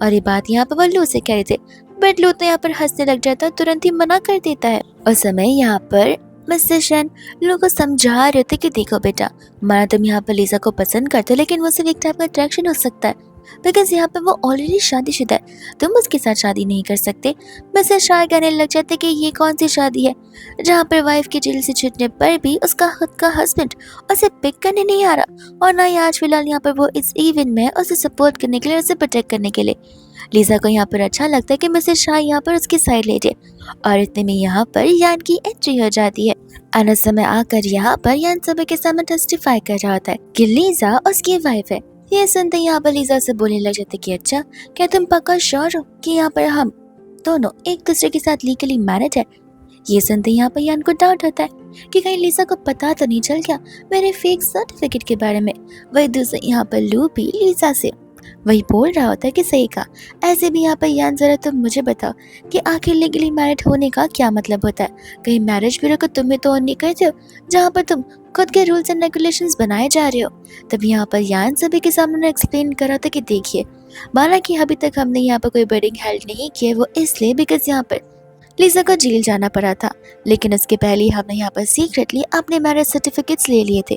और ये बात यहाँ पर वो लू से कह रहे थे, बट लू तो यहाँ पर हंसने लग जाता है, तुरंत ही मना कर देता है। और समय यहाँ पर मिस्टर शैन लू को समझा रहे थे कि देखो बेटा, हमारा तुम यहाँ पर लीजा को पसंद करते हो, लेकिन वो सिर्फ एक टाइप का अट्रैक्शन हो सकता है बिकॉज यहाँ पे वो ऑलरेडी शादीशुदा है, तुम उसके साथ शादी नहीं कर सकते। मिसेस शाय कहने लग जाते कि ये कौन सी शादी है जहाँ पर वाइफ के जेल से छूटने पर भी उसका खुद का हस्बैंड उसे पिक करने नहीं आ रहा, और ना ही आज फिलहाल यहाँ पर वो इस इवेंट में उसे सपोर्ट करने के लिए, उसे प्रोटेक्ट करने के लिए। लीजा को यहाँ पर अच्छा लगता है कि मिसेस शाय यहाँ पर उसकी साइड ले जाए, और इतने में यहाँ पर यान की एंट्री हो जाती है। अनस समय आकर यहाँ पर यान सभी के सामने टेस्टिफाई कर रहा होता है कि लीजा उसकी वाइफ है। ये सुनते यहाँ पर लीजा से बोलने लग जाते कि अच्छा, क्या तुम पक्का श्योर हो कि यहाँ पर हम दोनों एक दूसरे के साथ लीगली मैरिड है। ये सुनते यहाँ पर यान को डाउट होता है कि कहीं लीजा को पता तो नहीं चल गया मेरे फेक सर्टिफिकेट के बारे में। वही दूसरे यहाँ पर लू भी लीजा से वही बोल रहा होता है कि सही कहा। ऐसे भी यहाँ पर यान जरा तुम मुझे बताओ कि आखिर लीगली मैरिड होने का क्या मतलब होता है। कहीं मैरिज ब्यूरो को तुम्हें तो नहीं करते हो जहाँ पर तुम खुद के रूल्स एंड रेगुलेशंस बनाए जा रहे हो। तब यहाँ पर यान सभी के सामने एक्सप्लेन करा था कि देखिए, माना अभी तक हमने यहाँ पर कोई वेडिंग हेल्ड नहीं की है, वो इसलिए बिकॉज यहाँ पर लीजा को जेल जाना पड़ा था, लेकिन उसके पहले हमने यहाँ पर सीक्रेटली अपने मैरिज सर्टिफिकेट्स ले लिए थे,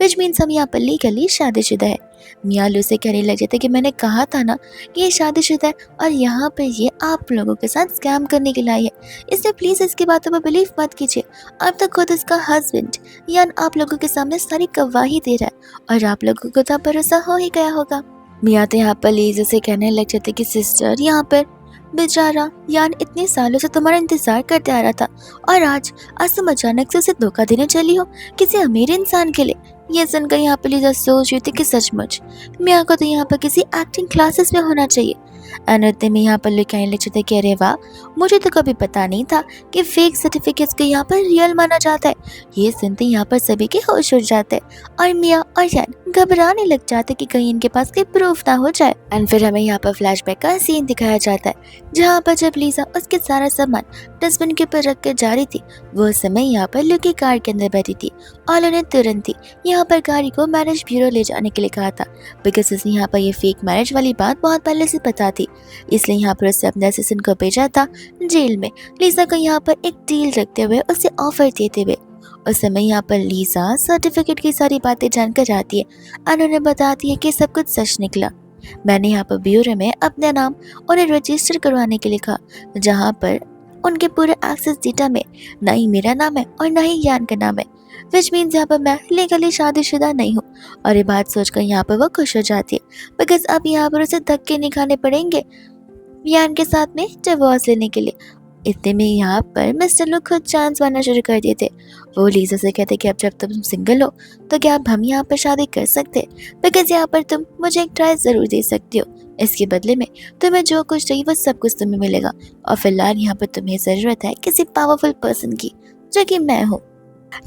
विच मीन्स हम यहाँ पर लीगली शादीशुदा है। मियाँ लू से कहने लगे थे कि मैंने कहा था ना कि ये शादीशुदा है और यहाँ पर ये आप लोगों के साथ स्कैम करने के लिए आई है, इसलिए प्लीज इसकी बातों पर बिलीव मत कीजिए। अब तक खुद इसका हस्बैंड यान आप लोगों के सामने सारी गवाही दे रहा है और आप लोगों को तो भरोसा हो ही गया होगा। मियाँ तो यहाँ पर लीजा से कहने लग जाते कि सिस्टर, यहाँ पर बेचारा यान इतने सालों से तुम्हारा इंतजार करते आ रहा था और आज तुम अचानक से उसे धोखा देने चली हो किसी अमीर इंसान के लिए। ये सुनकर यहाँ पर लीजा सोच रही थी कि सचमुच मिया को तो यहाँ पर किसी एक्टिंग क्लासेस में होना चाहिए। और इतने में यहाँ पर लोग कहने लगे थे कि अरे वाह, मुझे तो कभी पता नहीं था कि फेक सर्टिफिकेट्स को यहाँ पर रियल माना जाता है। ये सुनते यहाँ पर सभी के होश उड़ जाते हैं और मिया और यान घबराने लग जाते कि कहीं इनके पास कोई प्रूफ ना हो जाए। एंड फिर हमें यहाँ पर फ्लैशबैक का सीन दिखाया जाता है जहाँ पर जब लीजा उसके सारा सामान डस्टबिन के ऊपर रख कर जा रही थी, वो उस समय यहाँ पर लू की कार के अंदर बैठी थी और उन्हें तुरंत ही यहाँ पर गाड़ी को मैरिज ब्यूरो ले जाने के लिए कहा था, बिकॉज उसने यहाँ पर ये फेक मैरिज वाली बात बहुत पहले से पता थी। इसलिए यहाँ पर उससे अपने असिस्टेंट को भेजा था जेल में लीजा को यहाँ पर एक डील रखते हुए उसे ऑफर देते हुए। उस समय यहाँ पर लीजा सर्टिफिकेट की सारी बातें जानकर आती है और उन्हें बताती है कि सब कुछ सच निकला। मैंने यहाँ पर ब्यूरो में अपना नाम उन्हें रजिस्टर करवाने के लिए कहा, जहाँ पर उनके पूरे एक्सेस डेटा में ना ही मेरा नाम है और ना ही यान का नाम है, विच मीन्स यहाँ पर मैं लीगली शादीशुदा नहीं हूँ। और ये बात सोचकर यहाँ पर वो खुश हो जाती है, बिकॉज अब यहाँ पर उसे धक्के नहीं खाने पड़ेंगे यान के साथ में डिवोर्स लेने के लिए। इतने में यहाँ पर मिस्टर लोग खुद चांस मारना शुरू कर दिए थे। वो लीजा से कहते कि अब जब तुम सिंगल हो तो क्या अब हम यहाँ पर शादी कर सकते, बिकॉज यहाँ पर तुम मुझे एक ट्राई ज़रूर दे सकती हो। इसके बदले में तुम्हें जो कुछ चाहिए वो सब कुछ तुम्हें मिलेगा, और फिलहाल यहाँ पर तुम्हें ज़रूरत है किसी पावरफुल पर्सन की, जो कि मैं हूँ।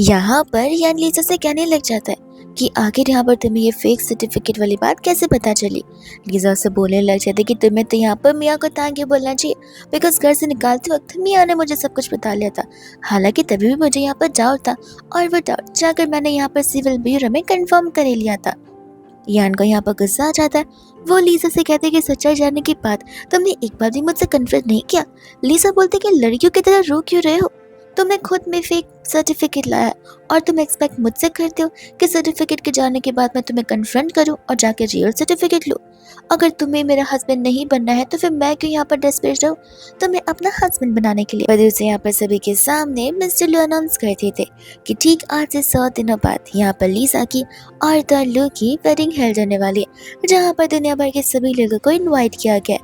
यहाँ पर यान लीजा से कहने लग जाता है कि आखिर यहाँ पर तुम्हें ये फेक सर्टिफिकेट वाली बात कैसे पता चली। लीजा से बोलने लग जाती कि तुम्हें तो यहाँ पर मियाँ को थैंक यू बोलना चाहिए, बिकॉज घर से निकालते वक्त मियाँ ने मुझे सब कुछ बता लिया था। हालांकि तभी भी मुझे यहाँ पर डाउट था, और वो डाउट जाकर मैंने यहाँ पर सिविल ब्यूरो में कंफर्म कर ही लिया था। यान को यहाँ पर गुस्सा आ जाता है। वो लीजा से कहते कि सच्चाई जानने के बाद तुमने एक बार भी मुझसे कन्फ्रंट नहीं किया। लीजा बोलते कि लड़कियों की तरह रो क्यों रहे हो, तुमने खुद में फेक सर्टिफिकेट लाया और तुम एक्सपेक्ट मुझसे करते हो कि सर्टिफिकेट के जाने के बाद मैं तुम्हें कन्फ्रंट करूं और जाके रियल सर्टिफिकेट लूं। अगर तुम्हें मेरा हस्बैंड नहीं बनना है तो फिर मैं क्यों यहाँ पर डेस्परेट रहूं तुम्हें अपना हस्बैंड बनाने के लिए। पर दूसरे यहाँ पर सभी के सामने मिस्टर लू अनाउंस करते थे कि ठीक आज से 100 दिनों बाद यहाँ पर लीजा की और द लू की वेडिंग हेल्ड होने वाली है, जहाँ पर दुनिया भर के सभी लोगों को इन्वाइट किया गया।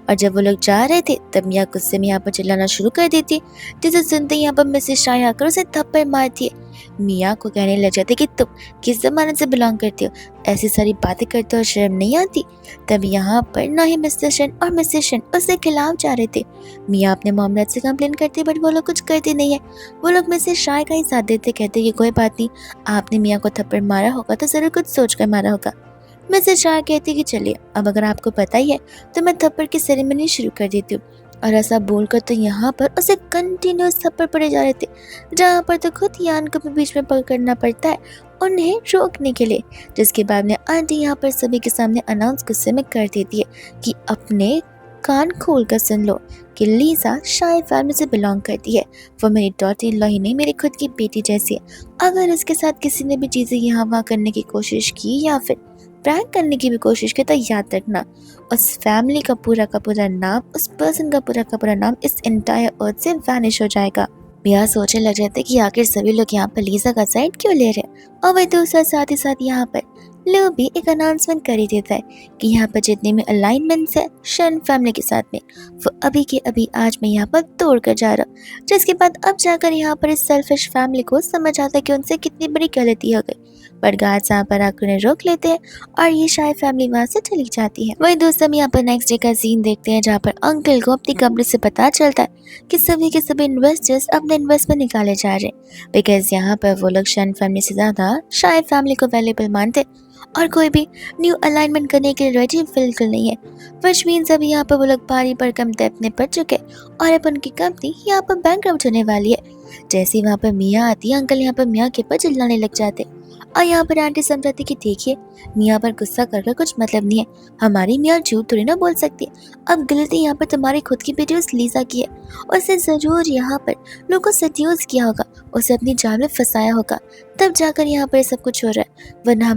और जब वो लोग जा रहे थे तब मियाँ गुस्से में यहाँ पर चिल्लाना शुरू कर देती, जिसे सुनते यहाँ पर मिसेस शाह आकर उसे थप्पड़ मारती है। मियाँ को कहने लग जाते कि तुम किस जमाने से बिलोंग करते हो, ऐसी सारी बातें करते हो, शर्म नहीं आती। तब यहाँ पर ना ही मिस्टर शन और मिसेस शन उसके खिलाफ जा रहे थे। मियाँ अपने मामला से कंप्लेन करते बट वो लोग कुछ करते नहीं है। वो लोग मिसेस शाह का ही साथ देते, कहते कि कोई बात नहीं, आपने मियाँ को थप्पड़ मारा होगा तो जरूर कुछ सोच कर मारा होगा। मिसेस शाह कहती कि चलिए अब अगर आपको पता ही है तो मैं थप्पड़ की सेरेमनी शुरू कर देती हूँ। और ऐसा बोलकर तो यहाँ पर उसे कंटिन्यूस थप्पड़ पड़े जा रहे थे, जहाँ पर तो खुद यान को भी बीच में पकड़ना पड़ता है उन्हें रोकने के लिए। जिसके बाद में आंटी यहाँ पर सभी के सामने अनाउंस गुस्से में कर देती है कि अपने कान खोल कर सुन लो कि लीजा शाह फैमिली से बिलोंग करती है। वो मेरी डॉटर इन लॉ ही नहीं, मेरी खुद की बेटी जैसी है। अगर इसके साथ किसी ने भी चीज़ें यहाँ वहाँ करने की कोशिश की या फिर प्रैंक करने की भी कोशिश की तो याद रखना उस फैमिली का पूरा नाम, उस पर्सन का पूरा नाम इस एंटायर अर्थ से वैनिश हो जाएगा। मियाँ सोचने लग जाते कि आखिर सभी लोग यहाँ पर लीजा का साइड क्यों ले रहे हैं। और वही दूसरा साथ ही साथ यहाँ पर लो भी एक अनाउंसमेंट कर ही देता है कि यहाँ पर जितने में अलाइनमेंट्स है शन फैमिली के साथ में वो अभी के अभी आज मैं यहाँ पर तोड़ कर जा रहा हूँ। जिसके बाद अब जाकर यहाँ पर इस सेल्फिश फैमिली को समझ आता है कि उनसे कितनी बड़ी गलती हो गई। बट गार्ड साहब पर आकर उन्हें रोक लेते हैं और ये शायद फैमिली वहाँ से चली जाती है। वही दोस्तों हम यहाँ पर नेक्स्ट डे का सीन देखते हैं जहाँ पर अंकल को अपनी कंपनी से पता चलता है कि सभी के सभी इन्वेस्टर्स अपने इन्वेस्टमेंट निकाले जा रहे हैं, बिकॉज यहाँ पर वो लोग शन फैमिली से ज़्यादा शायद फैमिली को वैल्यूएबल मानते और कोई भी न्यू अलाइनमेंट करने के लिए रेडी बिल्कुल नहीं है। विच मीन्स अभी यहाँ पर वो लोग भारी भरकम डेट में पड़ चुके और अब उनकी कंपनी यहाँ पर बैंकरप्ट होने वाली है। जैसे ही वहाँ पर मियाँ आती है अंकल यहाँ पर मियाँ के ऊपर चिल्लाने लग जाते और यहाँ पर आंटी समझाती कि देखिए मियाँ पर गुस्सा करके कुछ मतलब नहीं है, हमारी मियाँ झूठ थोड़ी ना बोल सकती। अब गलती यहाँ पर तुम्हारी खुद की बेटी उस लीजा की है, उसे ज़रूर यहाँ पर लोगों को सड्यूस किया होगा, उसे अपनी जाल में फंसाया होगा, तब जाकर यहाँ पर सब कुछ हो रहा है। वरना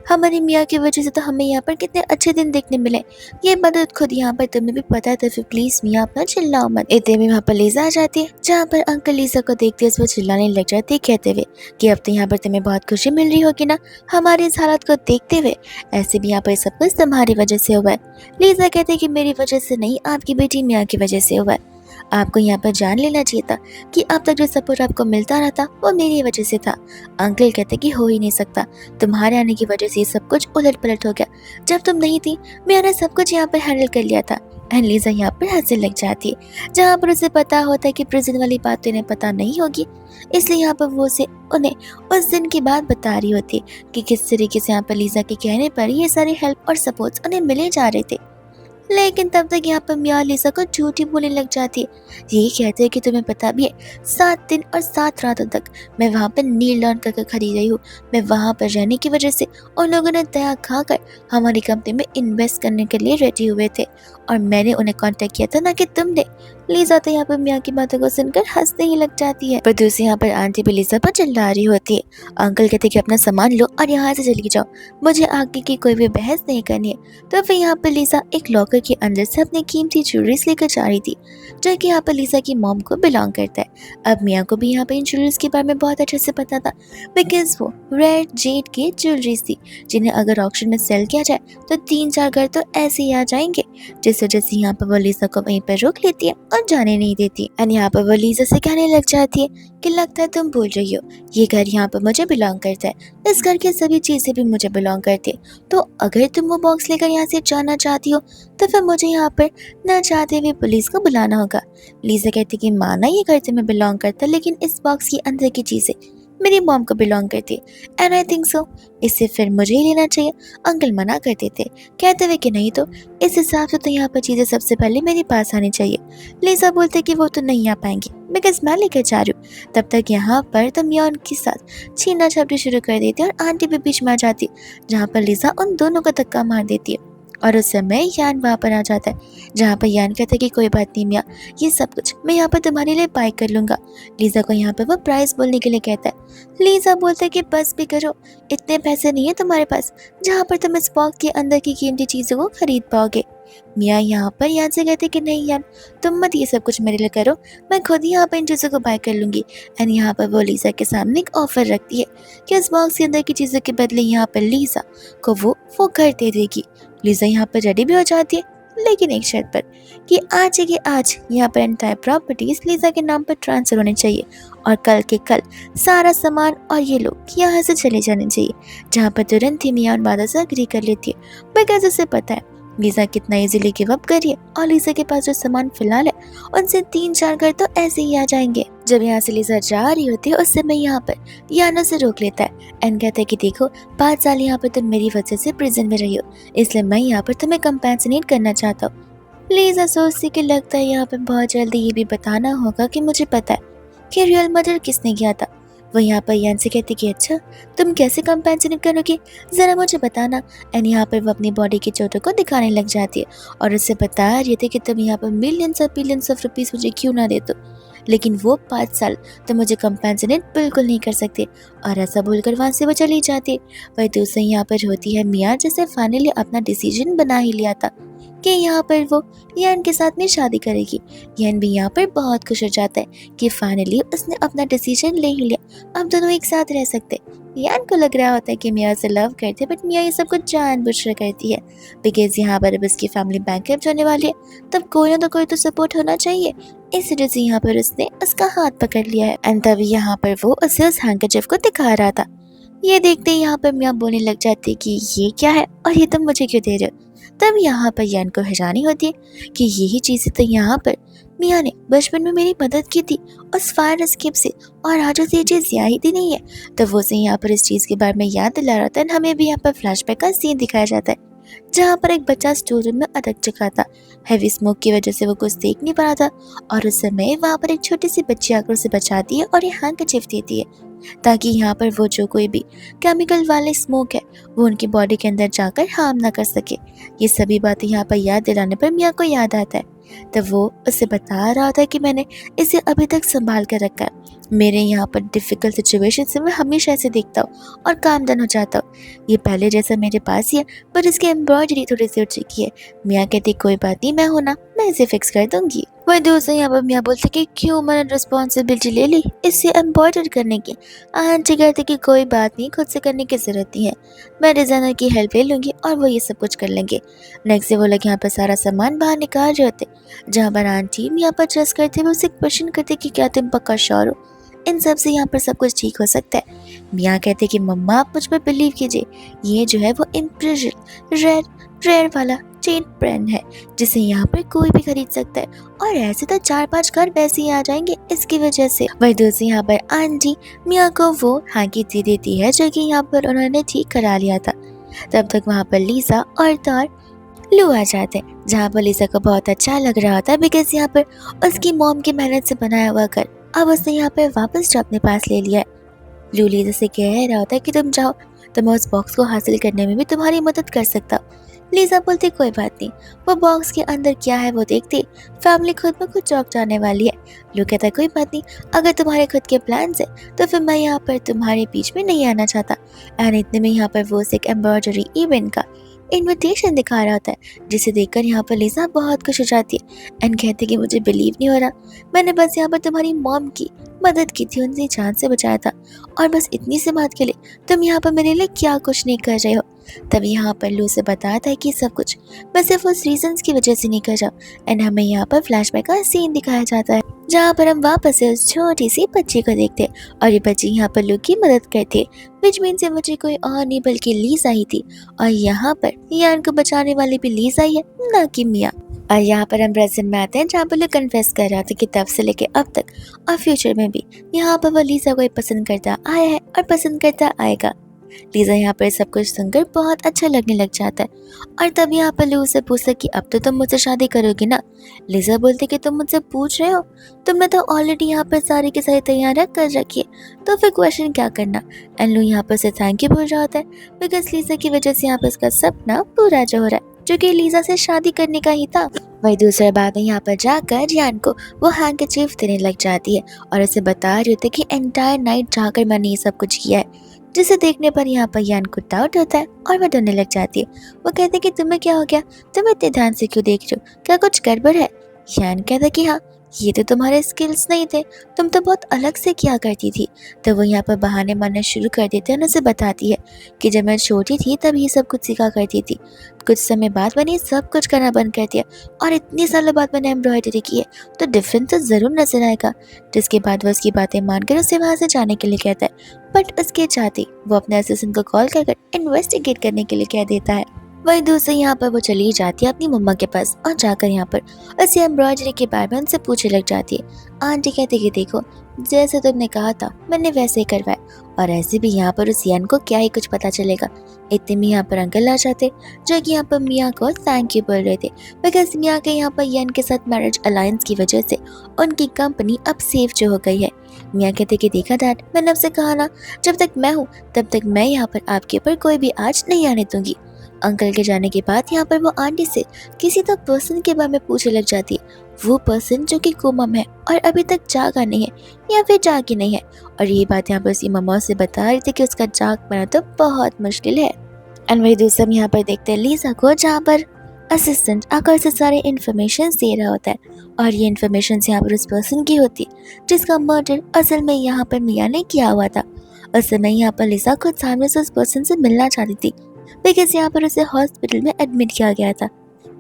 हमारी मियाँ की वजह से तो हमें यहाँ पर कितने अच्छे दिन देखने मिले। ये बात खुद यहाँ पर तुम्हें भी पता है, तो फिर प्लीज मियाँ अपना चिल्लाओ मत। इतने में वहाँ पर लीजा आ जाती है जहाँ पर अंकल लीजा को देखते हुए चिल्लाने लग जाते कहते हुए कि अब तो यहाँ पर तुम्हें बहुत खुशी मिल रही होगी ना हमारी इस हालत को देखते हुए, ऐसे भी यहाँ पर सब कुछ तुम्हारी वजह से हुआ है। लीजा कहते कि मेरी वजह से नहीं, आपकी बेटी मियाँ की वजह से हुआ है। आपको यहाँ पर जान लेना चाहिए था कि अब तक जो सपोर्ट आपको मिलता रहा था वो मेरी वजह से था। अंकल कहते कि हो ही नहीं सकता, तुम्हारे आने की वजह से ये सब कुछ उलट पलट हो गया। जब तुम नहीं थी मैंने सब कुछ यहाँ पर हैंडल कर लिया था। एंड लीजा यहाँ पर हंसने लग जाती है, जहाँ पर उसे पता होता है कि प्रिजन वाली बात तो इन्हें पता नहीं होगी, इसलिए यहाँ पर वो उसे उन्हें उस दिन की बात बता रही होती है कि किस तरीके से यहाँ पर लीजा के कहने पर ये सारे हेल्प और सपोर्ट्स उन्हें मिले जा रहे थे। लेकिन तब तक यहाँ पर मियाँ लिसा को झूठी बोलने लग जाती है। ये कहते हैं कि तुम्हें पता भी है 7 दिन और 7 रातों तक मैं वहाँ पर नील डाउन करके खड़ी रही हूँ। मैं वहाँ पर रहने की वजह से उन लोगों ने दया खाकर हमारी कंपनी में इन्वेस्ट करने के लिए रेडी हुए थे और मैंने उन्हें कांटेक्ट किया था, ना कि तुमने। लीजा तो यहाँ पर मियाँ की बातों को सुनकर हंसने ही लग जाती है, पर दूसरी यहाँ पर आंटी भी लीजा पर चिल्ला रही होती है। अंकल कहते कि अपना सामान लो और यहाँ से चली जाओ, मुझे आगे की कोई भी बहस नहीं करनी है। तो फिर यहाँ पर लीजा एक लॉकर के अंदर से अपनी कीमती ज्वेलरीज लेकर जा रही थी, जो कि यहाँ पर लीजा की मॉम को बिलोंग करता है। अब मियाँ को भी यहाँ पर इन ज्वेलरीज के बारे में बहुत अच्छे से पता था, बिकॉज वो रेड जेड की ज्वेलरीज थी, जिन्हें अगर ऑक्शन में सेल किया जाए तो 3-4 घर तो ऐसे ही आ जाएंगे। जिस वजह से यहाँ पर वो लीजा को वहीं पर रोक लेती है और जाने नहीं देती। एंड यहाँ पर वो लीजा से कहने लग जाती है कि लगता है तुम भूल रही हो, ये घर यहाँ पर मुझे बिलोंग करता है, इस घर की सभी चीजें भी मुझे बिलोंग करती है। तो अगर तुम वो बॉक्स लेकर यहाँ से जाना चाहती हो तो फिर मुझे यहाँ पर न चाहते हुए पुलिस को बुलाना होगा। लीजा कहती कि माना ये घर तुम्हें बिलोंग करता है, लेकिन इस बॉक्स के अंदर की चीजें मेरी मॉम को बिलोंग करती है एंड आई थिंक सो इसे फिर मुझे ही लेना चाहिए। अंकल मना करते थे, कहते हुए कि नहीं तो इस हिसाब से तो यहाँ पर चीजें सबसे पहले मेरे पास आनी चाहिए। लीजा बोलते कि वो तो नहीं आ पाएंगी बिकॉज मैं लेकर जा रही हूँ। तब तक यहाँ पर तो मियाँ उनके साथ छीना झपटी शुरू कर देती है और आंटी भी बीच में आ जाती, जहाँ पर लीजा उन दोनों को धक्का मार देती है। और उस समय यान वहाँ पर आ जाता है, जहाँ पर यान कहता है कि कोई बात नहीं मियाँ, ये सब कुछ मैं यहाँ पर तुम्हारे लिए बाय कर लूँगा। लीजा को यहाँ पर वो प्राइस बोलने के लिए कहता है। लीजा बोलता है कि बस भी करो, इतने पैसे नहीं है तुम्हारे पास जहाँ पर तुम इस बॉक्स के अंदर की कीमती चीज़ों को खरीद पाओगे। मियाँ यहाँ पर यान से कहते कि नहीं यान, तुम मत ये सब कुछ मेरे लिए करो, मैं खुद ही यहाँ पर इन चीज़ों को बाय कर लूँगी। एंड यहाँ पर वो लीजा के सामने एक ऑफर रखती है कि उस बॉक्स के अंदर की चीज़ों के बदले यहाँ पर लीजा को वो घर दे देगी। लीजा यहाँ पर रेडी भी हो जाती है, लेकिन एक शर्त पर कि आज के आज यहाँ पर एंटायर प्रॉपर्टीज लीजा के नाम पर ट्रांसफर होने चाहिए और कल के कल सारा सामान और ये लोग यहाँ से चले जाने चाहिए। जहाँ पर तुरंत ही मियाँ उन बातों से अग्री कर लेती है, बिकॉज उसे पता है लीजा कितना इजीली गिव अप करिए और लीजा के पास जो सामान फिलहाल है उनसे 3-4 घर तो ऐसे ही आ जाएंगे। जब यहाँ से लीजा जा रही होती है उस समय यहाँ पर याना से रोक लेता है एंड कहता है कि देखो 5 साल यहाँ पर तुम मेरी वजह से प्रिजन में रही हो, इसलिए मैं यहाँ पर तुम्हें कंपेंसेट करना चाहता हूँ। लीजा सोचती कि लगता है यहाँ पर बहुत जल्दी ये भी बताना होगा कि मुझे पता है कि रियल मर्डर किसने किया था। वो यहाँ पर यान से कहती कि अच्छा तुम कैसे कंपेंसेट करोगे, ज़रा मुझे बताना। एंड यहाँ पर वो अपनी बॉडी की चोटों को दिखाने लग जाती है और उससे बता रही थी कि तुम यहाँ पर मिलियंस और बिलियंस ऑफ रुपीज़ मुझे क्यों ना दे दो, लेकिन वो 5 साल तो मुझे कंपेंसेट बिल्कुल नहीं कर सकते। और ऐसा बोलकर वहाँ से वो चली जाती है। वही दूसरी यहाँ पर होती है मियाँ, जैसे फाइनली अपना डिसीजन बना ही लिया था कि यहाँ पर वो यान के साथ में शादी करेगी। यान भी यहाँ पर बहुत खुश हो जाता है कि फाइनली उसने अपना डिसीजन ले ही लिया, अब दोनों एक साथ रह सकते। यान को लग रहा होता है कि मियाँ से लव करते, बट मियाँ ये सब कुछ जानबूझकर करती है बिकॉज यहाँ पर अब उसकी फैमिली बैंकरप्ट होने वाली है, तब कोई ना तो कोई तो सपोर्ट होना चाहिए। इस वजह से यहाँ पर उसने उसका हाथ पकड़ लिया है एंड तभी यहाँ पर वो उसे उस हैंकरचिफ को दिखा रहा था। ये देखते ही यहाँ पर मियाँ बोलने लग जाती है कि ये क्या है और ये तुम मुझे क्यों दे रहे हो। तब यहाँ पर यान को हैरानी होती है कि यही चीज़ें तो यहाँ पर मियाँ ने बचपन में मेरी मदद की थी उस फायर एस्केप से, और आज उसे ये चीज़ याद ही नहीं है। तो वो उसे यहाँ पर इस चीज़ के बारे में याद दिला रहा था। हमें भी यहाँ पर फ्लैशबैक का सीन दिखाया जाता है जहाँ पर एक बच्चा स्टोर रूम में अटक चुका था। हैवी स्मोक की वजह से वो कुछ देख नहीं पा रहा था और उस समय वहाँ पर एक छोटी सी बच्ची आकर उसे बचाती है और ये हैंकरचिफ देती है ताकि यहाँ पर वो जो कोई भी केमिकल वाले स्मोक है वो उनकी बॉडी के अंदर जाकर हार्म ना कर सके। ये सभी बातें यहाँ पर याद दिलाने पर मियाँ को याद आता है। तब वो उसे बता रहा था कि मैंने इसे अभी तक संभाल कर रखा है मेरे यहाँ पर डिफ़िकल्ट सिचुएशन से मैं हमेशा ऐसे देखता हूँ और काम डन हो जाता हूँ। ये पहले जैसा मेरे पास ही है, पर इसकी एम्ब्रॉयडरी थोड़ी-सी उठ चुकी है। मियाँ कहती कोई बात नहीं, मैं हूँ ना, मैं इसे फिक्स कर दूँगी। वहीं दूसरे यहाँ पर मियाँ बोलते कि क्यों मैंने रिस्पॉन्सिबिलिटी ले ली इसे एम्ब्रॉयडर करने की। आंटी कहती कि कोई बात नहीं, खुद से करने की ज़रूरत नहीं है। मैं डिज़ाइनर की हेल्प ले लूँगी और वो ये सब कुछ कर लेंगे। नेक्स्ट डे वो लोग यहाँ पर सारा सामान बाहर निकाल रहे होते, जहाँ पर आंटी मियाँ पर ट्रस्ट करते हुए उससे क्वेश्चन करते कि क्या तुम पक्का श्योर हो इन सब से यहाँ पर सब कुछ ठीक हो सकता है। मियाँ कहते कि मम्मा आप मुझ पर बिलीव कीजिए, ये जो है वो इम्प्रेशन रेड रेयर वाला चेन पेन है जिसे यहाँ पर कोई भी खरीद सकता है और ऐसे तो 4-5 घर वैसे ही आ जाएंगे इसकी वजह से। वही दूसरी यहाँ पर आंटी मियाँ को वो हैंकी दे देती है जो कि यहाँ पर उन्होंने ठीक करा लिया था। तब तक वहाँ पर लीजा और तार लू आ जाते हैं, जहाँ पर लीजा को बहुत अच्छा लग रहा होता है बिकॉज यहाँ पर उसकी मॉम की मेहनत से बनाया हुआ घर अब उसने यहाँ पे वापस जो अपने पास ले लिया है। लू लीजा से कह रहा होता है कि तुम जाओ, तो मैं उस बॉक्स को हासिल करने में भी तुम्हारी मदद कर सकता हूँ। लीजा बोलती कोई बात नहीं, वो बॉक्स के अंदर क्या है वो देखते फैमिली खुद में खुद चौंक जाने वाली है। लू कहता है कोई बात नहीं, अगर तुम्हारे खुद के प्लान्स है तो फिर मैं यहाँ पर तुम्हारे बीच में नहीं आना चाहता। एंड इतने में यहाँ पर वो एक एम्ब्रॉयडरी इवेंट का इनविटेशन दिखा रहा होता है, जिसे देखकर यहाँ पर लीजा बहुत खुश हो जाती है एंड कहती कि मुझे बिलीव नहीं हो रहा, मैंने बस यहाँ पर तुम्हारी मॉम की मदद की थी, उनसे जान से बचाया था और बस इतनी सी बात के लिए तुम यहाँ पर मेरे लिए क्या कुछ नहीं कर रहे हो। तब यहाँ पर लू से बताता है कि सब कुछ मैं सिर्फ उस रीजंस की वजह से नहीं कर रहा एंड हमें यहाँ पर फ्लैशबैक का सीन दिखाया जाता है, जहाँ पर हम वापस से उस छोटी सी बच्ची को देखते और ये बच्ची यहाँ पर लू की मदद करती विच मीन से बच्ची कोई और नहीं बल्कि लीजा ही थी और यहाँ पर यान को बचाने वाली भी लीजा ही है, ना कि मियाँ। और यहाँ पर हम प्रेजेंट में आते हैं जहाँ पर लोग कन्फेस कर रहा था कि तब से लेके अब तक और फ्यूचर में भी यहाँ पर वो लीजा को पसंद करता आया है और पसंद करता आएगा। लीजा यहाँ पर सब कुछ सुनकर बहुत अच्छा लगने लग जाता है और तब यहाँ पर लू से पूछता कि अब तो तुम मुझसे शादी करोगी ना। लीजा बोलती कि तुम मुझसे पूछ रहे हो, तुमने तो ऑलरेडी यहाँ पर सारी की सारी तैयारियां कर रखी है, तो फिर क्वेश्चन क्या करना। एंड लू यहाँ पर से थैंक यू बोल रहा होता है बिकॉज लीजा की वजह से यहाँ पर उसका सपना पूरा जो हो रहा है जो कि लीजा से शादी करने का ही था। वही दूसरे बात है यहाँ पर जाकर रियान को वो हैंकरचीफ देने लग जाती है और उसे बता रही होती है कि एंटायर नाइट जाकर मैंने ये सब कुछ किया है, जिसे देखने पर यहाँ पर यान को डाउट होता है और वह डरने लग जाती है। वो कहते हैं कि तुम्हें क्या हो गया, तुम इतने ध्यान से क्यों देख रहे हो, क्या कुछ गड़बड़ है। यान कहता है कि हाँ, ये तो तुम्हारे स्किल्स नहीं थे, तुम तो बहुत अलग से किया करती थी। तो वो यहाँ पर बहाने मारना शुरू कर देते हैं और उसे बताती है कि जब मैं छोटी थी तब ये सब कुछ सीखा करती थी, कुछ समय बाद मैंने सब कुछ करना बंद कर दिया और इतने सालों बाद मैंने एम्ब्रॉयडरी की है, तो डिफरेंस तो ज़रूर नजर आएगा। जिसके बाद वो उसकी बातें मानकर उसे वहाँ से जाने के लिए कहता है, बट उसके चाहते वो अपने असिस्टेंट को कॉल कर इन्वेस्टिगेट करने के लिए कह देता है। वही दूसरी यहाँ पर वो चली जाती है अपनी मम्मा के पास और जाकर यहाँ पर उसे एम्ब्रॉयडरी के बारे में उनसे पूछने लग जाती है। आंटी कहती कि देखो जैसे तुमने कहा था मैंने वैसे ही करवाया, और ऐसे भी यहाँ पर उस यान को क्या ही कुछ पता चलेगा। इतने में यहाँ पर अंकल आ जाते जो कि यहाँ पर मियाँ को थैंक यू बोल रहे थे बिकॉज मियाँ के यहाँ पर यान के साथ मैरिज अलायंस की वजह से उनकी कंपनी अब सेफ जो हो गई है। मियाँ कहते कि देखा डैड, मैंने आपसे कहा ना जब तक मैं हूँ तब तक मैं यहाँ पर आपके ऊपर कोई भी आँच नहीं आने दूंगी। अंकल के जाने के बाद यहाँ पर वो आंटी से किसी तो पर्सन के बारे में पूछने लग जाती है, वो पर्सन जो कि कोमा में है और अभी तक जागा नहीं है या फिर जागी नहीं है। और ये बात यहाँ पर उसकी मम्मा से बता रही थी कि उसका जाग पाना तो बहुत मुश्किल है। एंड वही दूसरा यहाँ पर देखते हैं लीजा को, जहाँ पर असिस्टेंट आकर से सारे इन्फॉर्मेशन दे रहा होता है और ये इन्फॉर्मेशन यहाँ पर उस पर्सन की होती है जिसका मर्डर असल में यहाँ पर मियाँ ने किया हुआ था। उस समय यहाँ पर लीजा खुद सामने से उस पर्सन से मिलना चाहती थी बिकॉज यहाँ पर उसे हॉस्पिटल में एडमिट किया गया था,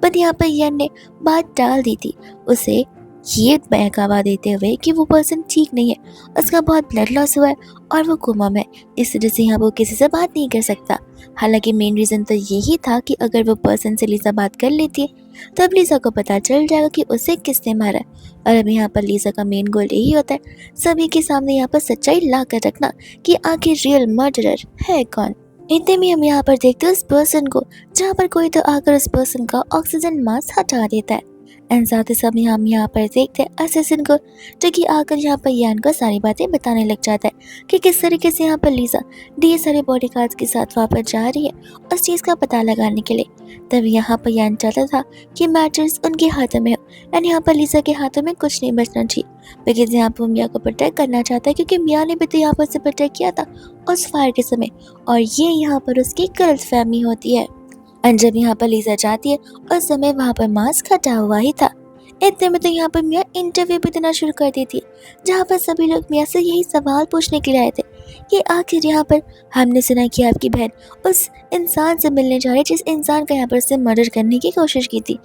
पर यहाँ पर यान ने बात टाल दी थी उसे ये बहकावा देते हुए कि वो पर्सन ठीक नहीं है, उसका बहुत ब्लड लॉस हुआ है और वो कोमा में, इस वजह से यहाँ वो किसी से बात नहीं कर सकता। हालांकि मेन रीज़न तो यही था कि अगर वो पर्सन से लीजा बात कर लेती है तब लीजा को पता चल जाएगा कि उसे किसने मारा। और अब यहाँ पर लीजा का मेन गोल यही होता है सभी के सामने यहाँ पर सच्चाई ला कर रखना कि आखिर रियल मर्डरर है कौन। इतने में हम यहाँ पर देखते हैं उस पर्सन को, जहाँ पर कोई तो आकर उस पर्सन का ऑक्सीजन मास्क हटा देता है। एंड साथ ही साथ हम यहाँ पर देखते हैं असिस्टेंट को, जो कि आकर यहाँ पर यान को सारी बातें बताने लग जाता है कि किस तरीके से यहाँ पर लीजा ढेर सारे बॉडीगार्ड्स के साथ वापस जा रही है उस चीज़ का पता लगाने के लिए। तब यहाँ पर यान चाहता था कि मैटर्स उनके हाथों में हो एंड यहाँ पर लीजा के हाथों में कुछ नहीं बचना चाहिए, बिकॉज यहाँ पर वो मिया को प्रोटेक्ट करना चाहता है, क्योंकि मिया ने भी तो यहाँ पर उसे प्रोटेक्ट किया था उस फायर के समय, और ये यहाँ पर उसकी गलत फहमी होती है। और जब यहाँ पर लीजा जाती है उस समय वहाँ पर मास्क हटा हुआ ही था। इतने में तो यहाँ पर मिया इंटरव्यू भी देना शुरू कर देती है, जहाँ पर सभी लोग मिया से यही सवाल पूछने के लिए आए थे कि आखिर यहाँ पर हमने सुना कि आपकी बहन उस इंसान से मिलने जा रही है जिस इंसान का यहाँ पर से मर्डर करने की कोशिश की थी।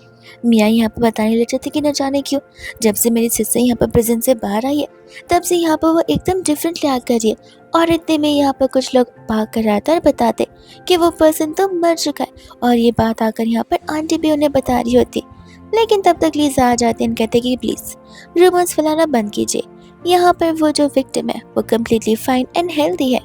मिया यहाँ पर बताने लग जाती कि न जाने क्यों जब से मेरी सिस्टर यहाँ पर प्रिजन से बाहर आई है तब से यहाँ पर वो एकदम डिफरेंटली एक्ट कर रही है, और इतने में यहाँ पर कुछ लोग भाग कर आते और बताते कि वो पर्सन तो मर चुका है, और ये बात आकर यहाँ पर आंटी भी उन्हें बता रही होती। लेकिन तब तक लीजा आ जाते हैं, कहते कि प्लीज रूमर्स फैलाना बंद कीजिए, यहाँ पर वो जो विक्टिम है वो कम्प्लीटली फाइन एंड हेल्दी है,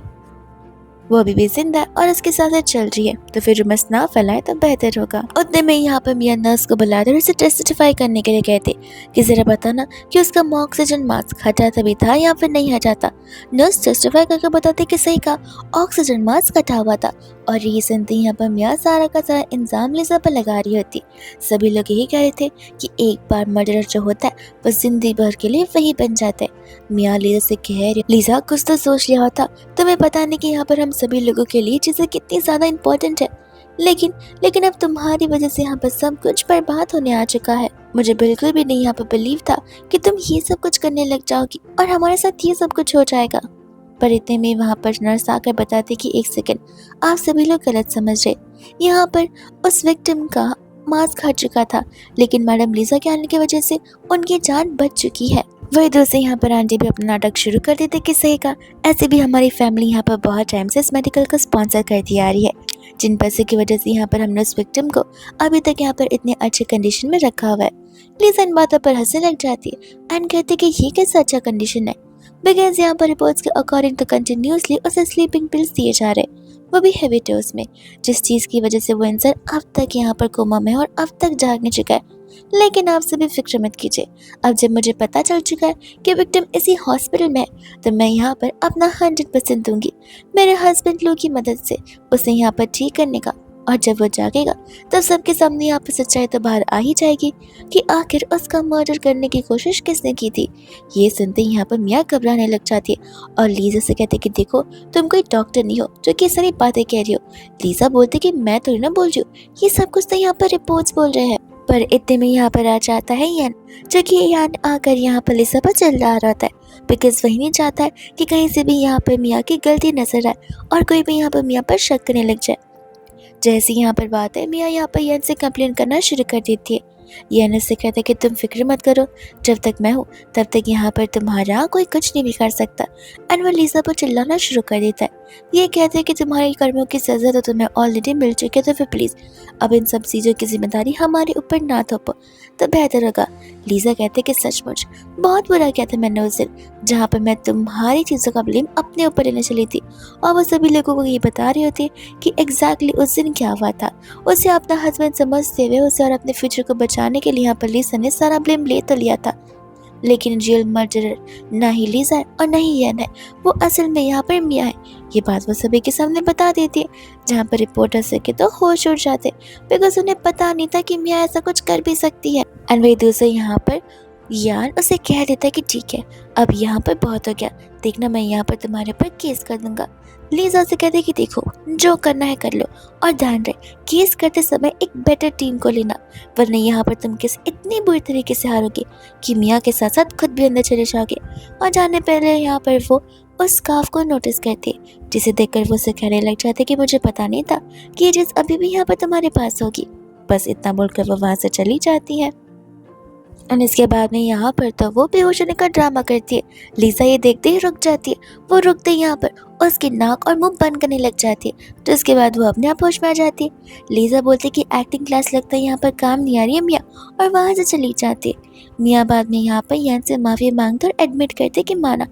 वो अभी भी जिंदा है और उसके साथ साथ चल रही है, तो फिर रूमर्स ना फैलाए तो बेहतर होगा। उतने में यहाँ पर मियां नर्स को बुलाते और उसे टेस्टिफाई करने के लिए कहते कि जरा बताना कि उसका ऑक्सीजन मास्क हटा तभी था या फिर नहीं हटा था। नर्स टेस्टिफाई करके बताते कि सही कहा, ऑक्सीजन मास्क हटा हुआ था, और ये सुनते ही यहाँ पर मियां सारा का सारा इंजाम लीजा पर लगा रही होती। सभी लोग यही कह रहे थे कि एक बार मर्डरर जो होता है वो जिंदगी भर के लिए वही बन जाता है। मियां लीजा से कह रही, लीजा कुछ तो सोच लिया होता, तुम्हें पता नहीं कि यहाँ पर हम सभी लोगों के लिए चीजें कितनी ज्यादा इम्पोर्टेंट है, लेकिन अब तुम्हारी वजह से यहाँ पर सब कुछ बर्बाद होने आ चुका है। मुझे बिल्कुल भी नहीं यहाँ पर बिलीव था कि तुम ये सब कुछ करने लग जाओगी और हमारे साथ ये सब कुछ हो जाएगा। पर इतने में वहाँ पर नर्स आकर बताते कि एक सेकंड, आप सभी लोग गलत समझ रहे, यहाँ पर उस विक्टिम का मास्क हट चुका था, लेकिन मैडम लीजा के आने की वजह से उनकी जान बच चुकी है। वही दूसरे यहाँ पर आंटी भी अपना नाटक शुरू कर देते कि सही का, ऐसे भी हमारी फैमिली यहाँ पर बहुत टाइम से इस मेडिकल को स्पॉन्सर करती आ रही है, जिन पैसे की वजह से यहाँ पर हमने उस विक्टिम को अभी तक यहाँ पर इतने अच्छे कंडीशन में रखा हुआ है। लीजा इन बातों पर हंसने लग जाती है एंड कहती कि ये कैसा अच्छा कंडीशन है, बिकॉज यहाँ पर रिपोर्ट्स के अकॉर्डिंग तो कंटिन्यूसली उसे स्लीपिंग पिल्स दिए जा रहे, वो भी हेवी डोज में, जिस चीज़ की वजह से वो इंसान अब तक यहाँ पर कोमा में और अब तक जाग नहीं चुका है। लेकिन आप सभी फिक्र मत कीजिए, अब जब मुझे पता चल चुका है कि विक्टिम इसी हॉस्पिटल में है तो मैं यहाँ पर अपना 100% दूंगी मेरे हस्बैंड लो की मदद से उसे यहाँ पर ठीक करने का, और जब वो जागेगा तब सबके सामने यहाँ पर सच्चाई तो बाहर आ ही जाएगी कि आखिर उसका मर्डर करने की कोशिश किसने की थी। ये सुनते ही यहाँ पर मियाँ घबराने लग जाती है और लीजा से कहते कि देखो तुम कोई डॉक्टर नहीं हो जो कि सारी बातें कह रही हो। लीजा बोलती कि मैं थोड़ी ना बोल रही हूँ, ये सब कुछ तो यहाँ पर रिपोर्ट्स बोल रहे हैं। पर इतने में यहाँ पर आ जाता है यान, जो कि यान आकर यहाँ पर लीजा पर चल रहा होता है, बिकॉज वही नहीं चाहता है कि कहीं से भी यहाँ पर मियाँ की गलती नजर आए और कोई भी यहाँ पर मियाँ पर शक करने लग जाए। जैसी यहाँ पर बात है, मियाँ यहाँ पर यान से कंप्लेन करना शुरू कर देती है। यान उससे कहता है कि तुम फिक्र मत करो, जब तक मैं हूँ तब तक यहाँ पर तुम्हारा कोई कुछ नहीं बिगाड़ सकता। एंड वो लीजा पर चिल्लाना शुरू कर देता है, ये कहते हैं कि तुम्हारे कर्मों की सजा तो तुम्हें ऑलरेडी मिल चुकी है, तो फिर प्लीज़ अब इन सब चीज़ों की जिम्मेदारी हमारे ऊपर ना थोपो तो बेहतर होगा। लीजा कहते कि सचमुच बहुत बुरा किया था मैंने उस दिन, जहाँ पर मैं तुम्हारी चीज़ों का ब्लेम अपने ऊपर लेने चली थी, और वो सभी लोगों को ये बता रही होती कि एग्जैक्टली उस दिन क्या हुआ था। उसे अपना हस्बैंड समझते हुए उसे और अपने फ्यूचर को बचाने के लिए यहाँ पर लीजा ने सारा ब्लेम ले तो लिया था, लेकिन रियल मर्डरर ना ही लीजा है और ना ही यान है, वो असल में यहाँ पर मियाँ है। ये बात वो सभी के सामने बता देती है, जहाँ पर रिपोर्टर से के तो होश उड़ जाते, बिकॉज उन्हें पता नहीं था कि मियाँ ऐसा कुछ कर भी सकती है। एंड वही दूसरे यहाँ पर यान उसे कह देता है कि ठीक है अब यहाँ पर बहुत हो गया, देखना मैं यहाँ पर तुम्हारे पर केस कर दूंगा। लीजा से कहते कि देखो जो करना है कर लो, और ध्यान रहे केस करते समय एक बेटर टीम को लेना, वरना यहाँ पर तुम केस इतनी बुरी तरीके से हारोगे कि मियाँ के साथ साथ खुद भी अंदर चले जाओगे। और जाने पहले यहाँ पर वो उस स्कार्फ को नोटिस करते, जिसे देखकर वो उसे कहने लग जाते कि मुझे पता नहीं था कि ये चीज़ अभी भी यहाँ पर तुम्हारे पास होगी। बस इतना बोलकर वो वहाँ से चली जाती है। और इसके बाद में यहाँ पर तो वो बेहोश होने का ड्रामा करती है। लीजा ये देखते ही रुक जाती है, वो रुकते ही यहाँ पर उसकी नाक और मुंह बंद करने लग जाती है, तो इसके बाद वो अपने आप होश में आ जाती है। लीजा बोलती है कि एक्टिंग क्लास लगता है यहाँ पर काम नहीं आ रही है मियाँ, और वहाँ से चली जाती है। मियाँ बाद में यहाँ पर यान से माफ़ी मांगते और एडमिट करते कि माना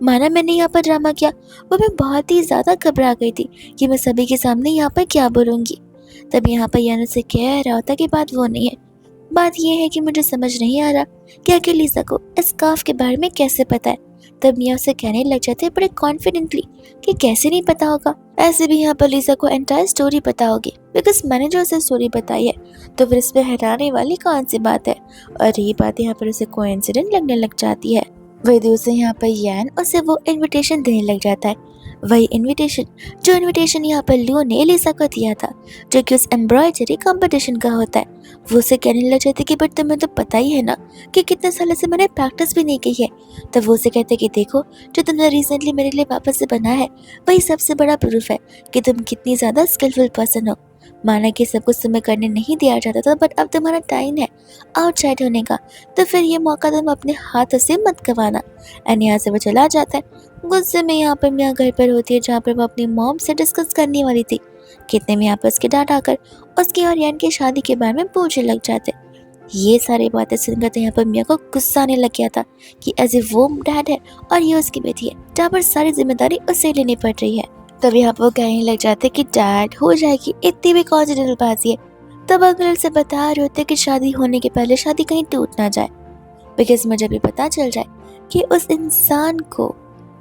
मैंने यहाँ पर ड्रामा किया, वो मैं बहुत ही ज़्यादा घबरा गई थी कि मैं सभी के सामने यहाँ पर क्या बोलूँगी। तब यहाँ पर यान से कह रहा होता कि बात वो नहीं है, बात यह है कि मुझे समझ नहीं आ रहा कि आखिर लिसा को इस स्कार्फ के बारे में कैसे पता है। तब मिया उसे कहने लग जाते हैं बड़े कॉन्फिडेंटली कि कैसे नहीं पता होगा, ऐसे भी यहाँ पर लिसा को एंटायर स्टोरी पता होगी बिकॉज मैंने जो उसे स्टोरी बताई है, तो फिर इसमें हैरानी वाली कौन सी बात है। और ये बात यहाँ पर उसे कोइंसिडेंट लगने लग जाती है। वही दूसरे यहाँ पर यान उसे वो इनविटेशन देने लग जाता है, वही इनविटेशन यहाँ पर लियो ने लिसा को दिया था, जो कि उस एम्ब्रॉयडरी कंपटीशन का होता है। वो उसे कहने लग जाते कि बट तुम्हें तो पता ही है ना कि कितने सालों से मैंने प्रैक्टिस भी नहीं की है। तब वो उसे कहते कि देखो, जो तुमने रिसेंटली मेरे लिए वापस से बनाया है वही सबसे बड़ा प्रूफ है कि तुम कितनी ज़्यादा स्किलफुल पर्सन हो। माना कि सब कुछ तुम्हें करने नहीं दिया जाता था, बट अब तुम्हारा टाइम है आउटसाइड होने का, तो फिर ये मौका तुम अपने हाथों से मत गंवाना। एंड यहाँ से वो चला जाता है। गुस्से में यहाँ पर मियाँ घर पर होती है, जहाँ पर वो अपनी मॉम से डिस्कस करने वाली थी। कितने में यहाँ पर उसके डांट आकर उसकी और यान की शादी के बारे में पूछने लग जाते। ये सारी बातें सुनकर तो यहाँ पर मियाँ को गुस्सा आने लग गया था कि एज ए वो डैड है और ये उसकी बेटी है, जहाँ पर सारी जिम्मेदारी उसे लेनी पड़ रही है। तब यहाँ पर वो कहने लग जाते कि डैड हो जाएगी, इतनी भी कौन सी जल्दबाजी है। तब अंकल से बता रहे होते कि शादी होने के पहले शादी कहीं टूट ना जाए, बिकॉज मुझे भी पता चल जाए कि उस इंसान को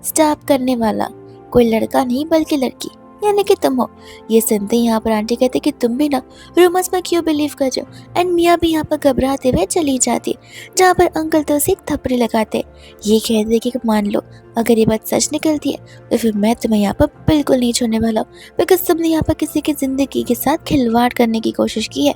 स्टॉप करने वाला कोई लड़का नहीं बल्कि लड़की, यानी कि तुम हो। ये सुनते ही यहाँ पर आंटी कहते कि तुम भी ना रूमर्स में क्यों बिलीव कर रहे हो। एंड मियाँ भी यहाँ पर घबराते हुए चली जाती, जहाँ पर अंकल तो उसे एक थप्पड़ी लगाते। ये कहते कि मान लो अगर ये बात सच निकलती है तो फिर मैं तुम्हें यहाँ पर बिल्कुल नहीं छोड़ने वाला हूँ, बिकॉज तुमने यहाँ पर किसी की जिंदगी के साथ खिलवाड़ करने की कोशिश की है।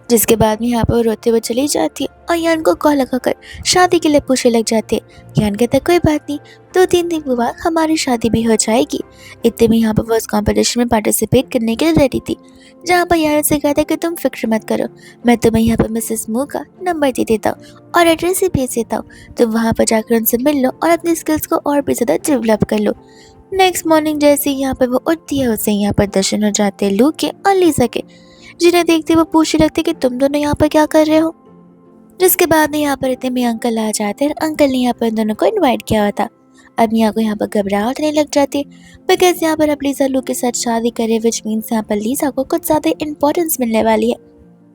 जिसके बाद में यहाँ पर रोते हुए चली जाती है और यान को कॉल लगाकर शादी के लिए पूछने लग जाते हैं। यान कहता है कोई बात नहीं, 2-3 दिन के बाद हमारी शादी भी हो जाएगी। इतने में यहाँ पर वो उस कॉम्पिटिशन में पार्टिसिपेट करने के लिए रेडी थी, जहाँ पर यान से कहता है कि तुम फिक्र मत करो, मैं तुम्हें यहाँ पर मिसेस मू का नंबर दे देता हूँ और एड्रेस भी भेज देता हूँ। तुम वहाँ पर जाकर उनसे मिल लो और अपनी स्किल्स को और भी ज़्यादा डेवलप कर लो। नेक्स्ट मॉर्निंग जैसे ही यहाँ पर वो उठती है, उससे यहाँ पर दर्शन हो जाते हैं लू के और लीजा के, जिन्हें देखते वो पूछने लगते कि तुम दोनों यहाँ पर क्या कर रहे हो। जिसके बाद में यहाँ पर इतने में अंकल आ जाते हैं और अंकल ने यहाँ पर इन दोनों को इनवाइट किया हुआ था। अब मियाँ को यहाँ पर घबराहट होने लग जाती है, बिकॉज यहाँ पर अब लीजा लू के साथ शादी करे, विच मीन्स यहाँ पर लीजा को कुछ ज़्यादा इंपॉर्टेंस मिलने वाली है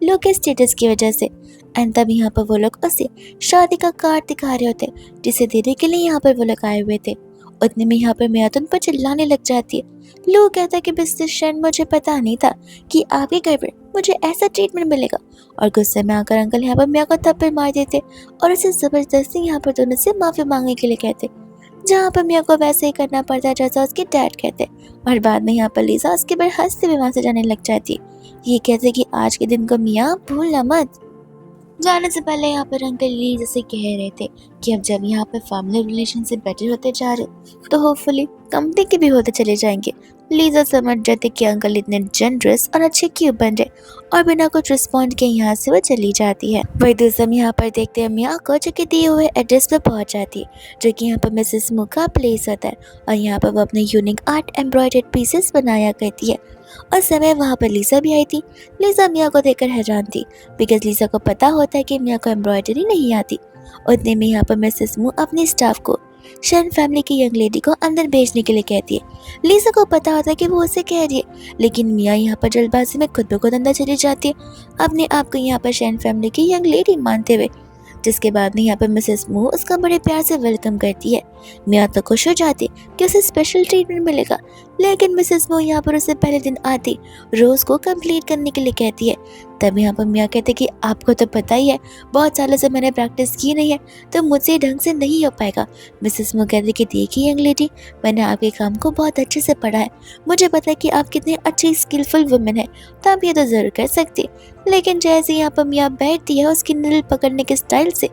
लू के स्टेटस की वजह से। एंड तब यहाँ पर वो लोग उसे शादी का कार्ड दिखा रहे होते, जिसे देने के लिए यहाँ पर वो लोग आए हुए थे। उतने में यहाँ पर मियाँ तो उन पर चिल्लाने लग जाती है। लू कहता है कि मिस्टर शेन, मुझे पता नहीं था कि आपके घर पर मुझे ऐसा ट्रीटमेंट मिलेगा। और गुस्से में आकर अंकल यहाँ पर मियाँ को थप्पड़ मार देते और उसे जबरदस्ती यहाँ पर दोनों से माफी मांगने के लिए कहते, जहाँ पर मियाँ को वैसे ही करना पड़ता है जैसा उसके डैड कहते। और बाद में यहाँ पर लीजा उसके बाद हंसते हुए वहाँ से जाने लग जाती है। ये कहते कि आज के दिन को मियाँ भूलना मत। जाने से पहले यहाँ पर अंकल लीजा से कह रहे थे कि अब जब यहाँ पर फैमिली रिलेशनशिप बेटर होते जा रहे तो होपफुली कंपनी के भी होते चले जाएंगे। लीजा समझ जाते कि अंकल इतने जनरस और अच्छे क्यों बन रहे, और बिना कुछ रिस्पॉन्ड के यहाँ से वो चली जाती है। वही दूसरा यहाँ पर देखते हैं मियाँ को, जो कि दिए हुए एड्रेस पर पहुँच जाती है, जो कि यहाँ पर मिसेस मू का प्लेस होता है। और यहाँ पर वो अपने यूनिक आर्ट एम्ब्रॉयडर्ड पीसेस बनाया करती है। और समय वहाँ पर लीजा भी आई थी। लीजा मियाँ को देखकर हैरान थी, बिकॉज लीजा को पता होता है कि मियाँ को एम्ब्रॉयडरी नहीं आती। उतने में यहाँ पर मिसेस मू अपने स्टाफ को शेन फैमिली की यंग लेडी को अंदर भेजने के लिए कहती है। लीजा को पता होता है कि वो उसे कह रही है, लेकिन मियाँ यहाँ पर जल्दबाजी में खुद ब खुद अंदर चली जाती है, अपने आप को यहाँ पर शेन फैमिली की यंग लेडी मानते हुए। जिसके बाद में यहाँ पर मिसेस मू उसका बड़े प्यार से वेलकम करती है। मियाँ तो खुश हो जाती कि उसे स्पेशल ट्रीटमेंट मिलेगा, लेकिन मिसेस मू यहाँ पर उसे पहले दिन आती रोज को कंप्लीट करने के लिए कहती है। तब यहाँ पर मियाँ कहते कि आपको तो पता ही है, बहुत सालों से मैंने प्रैक्टिस की नहीं है, तो मुझसे ढंग से नहीं हो पाएगा। मिसेस मू कहती कि देखिए यंग लेडी, मैंने आपके काम को बहुत अच्छे से पढ़ा है, मुझे पता है कि आप कितने अच्छी स्किलफुल वुमेन है, तो आप ये तो ज़रूर कर सकते। लेकिन जैसे यहाँ पर मियाँ बैठती है, उसकी निडल पकड़ने के स्टाइल से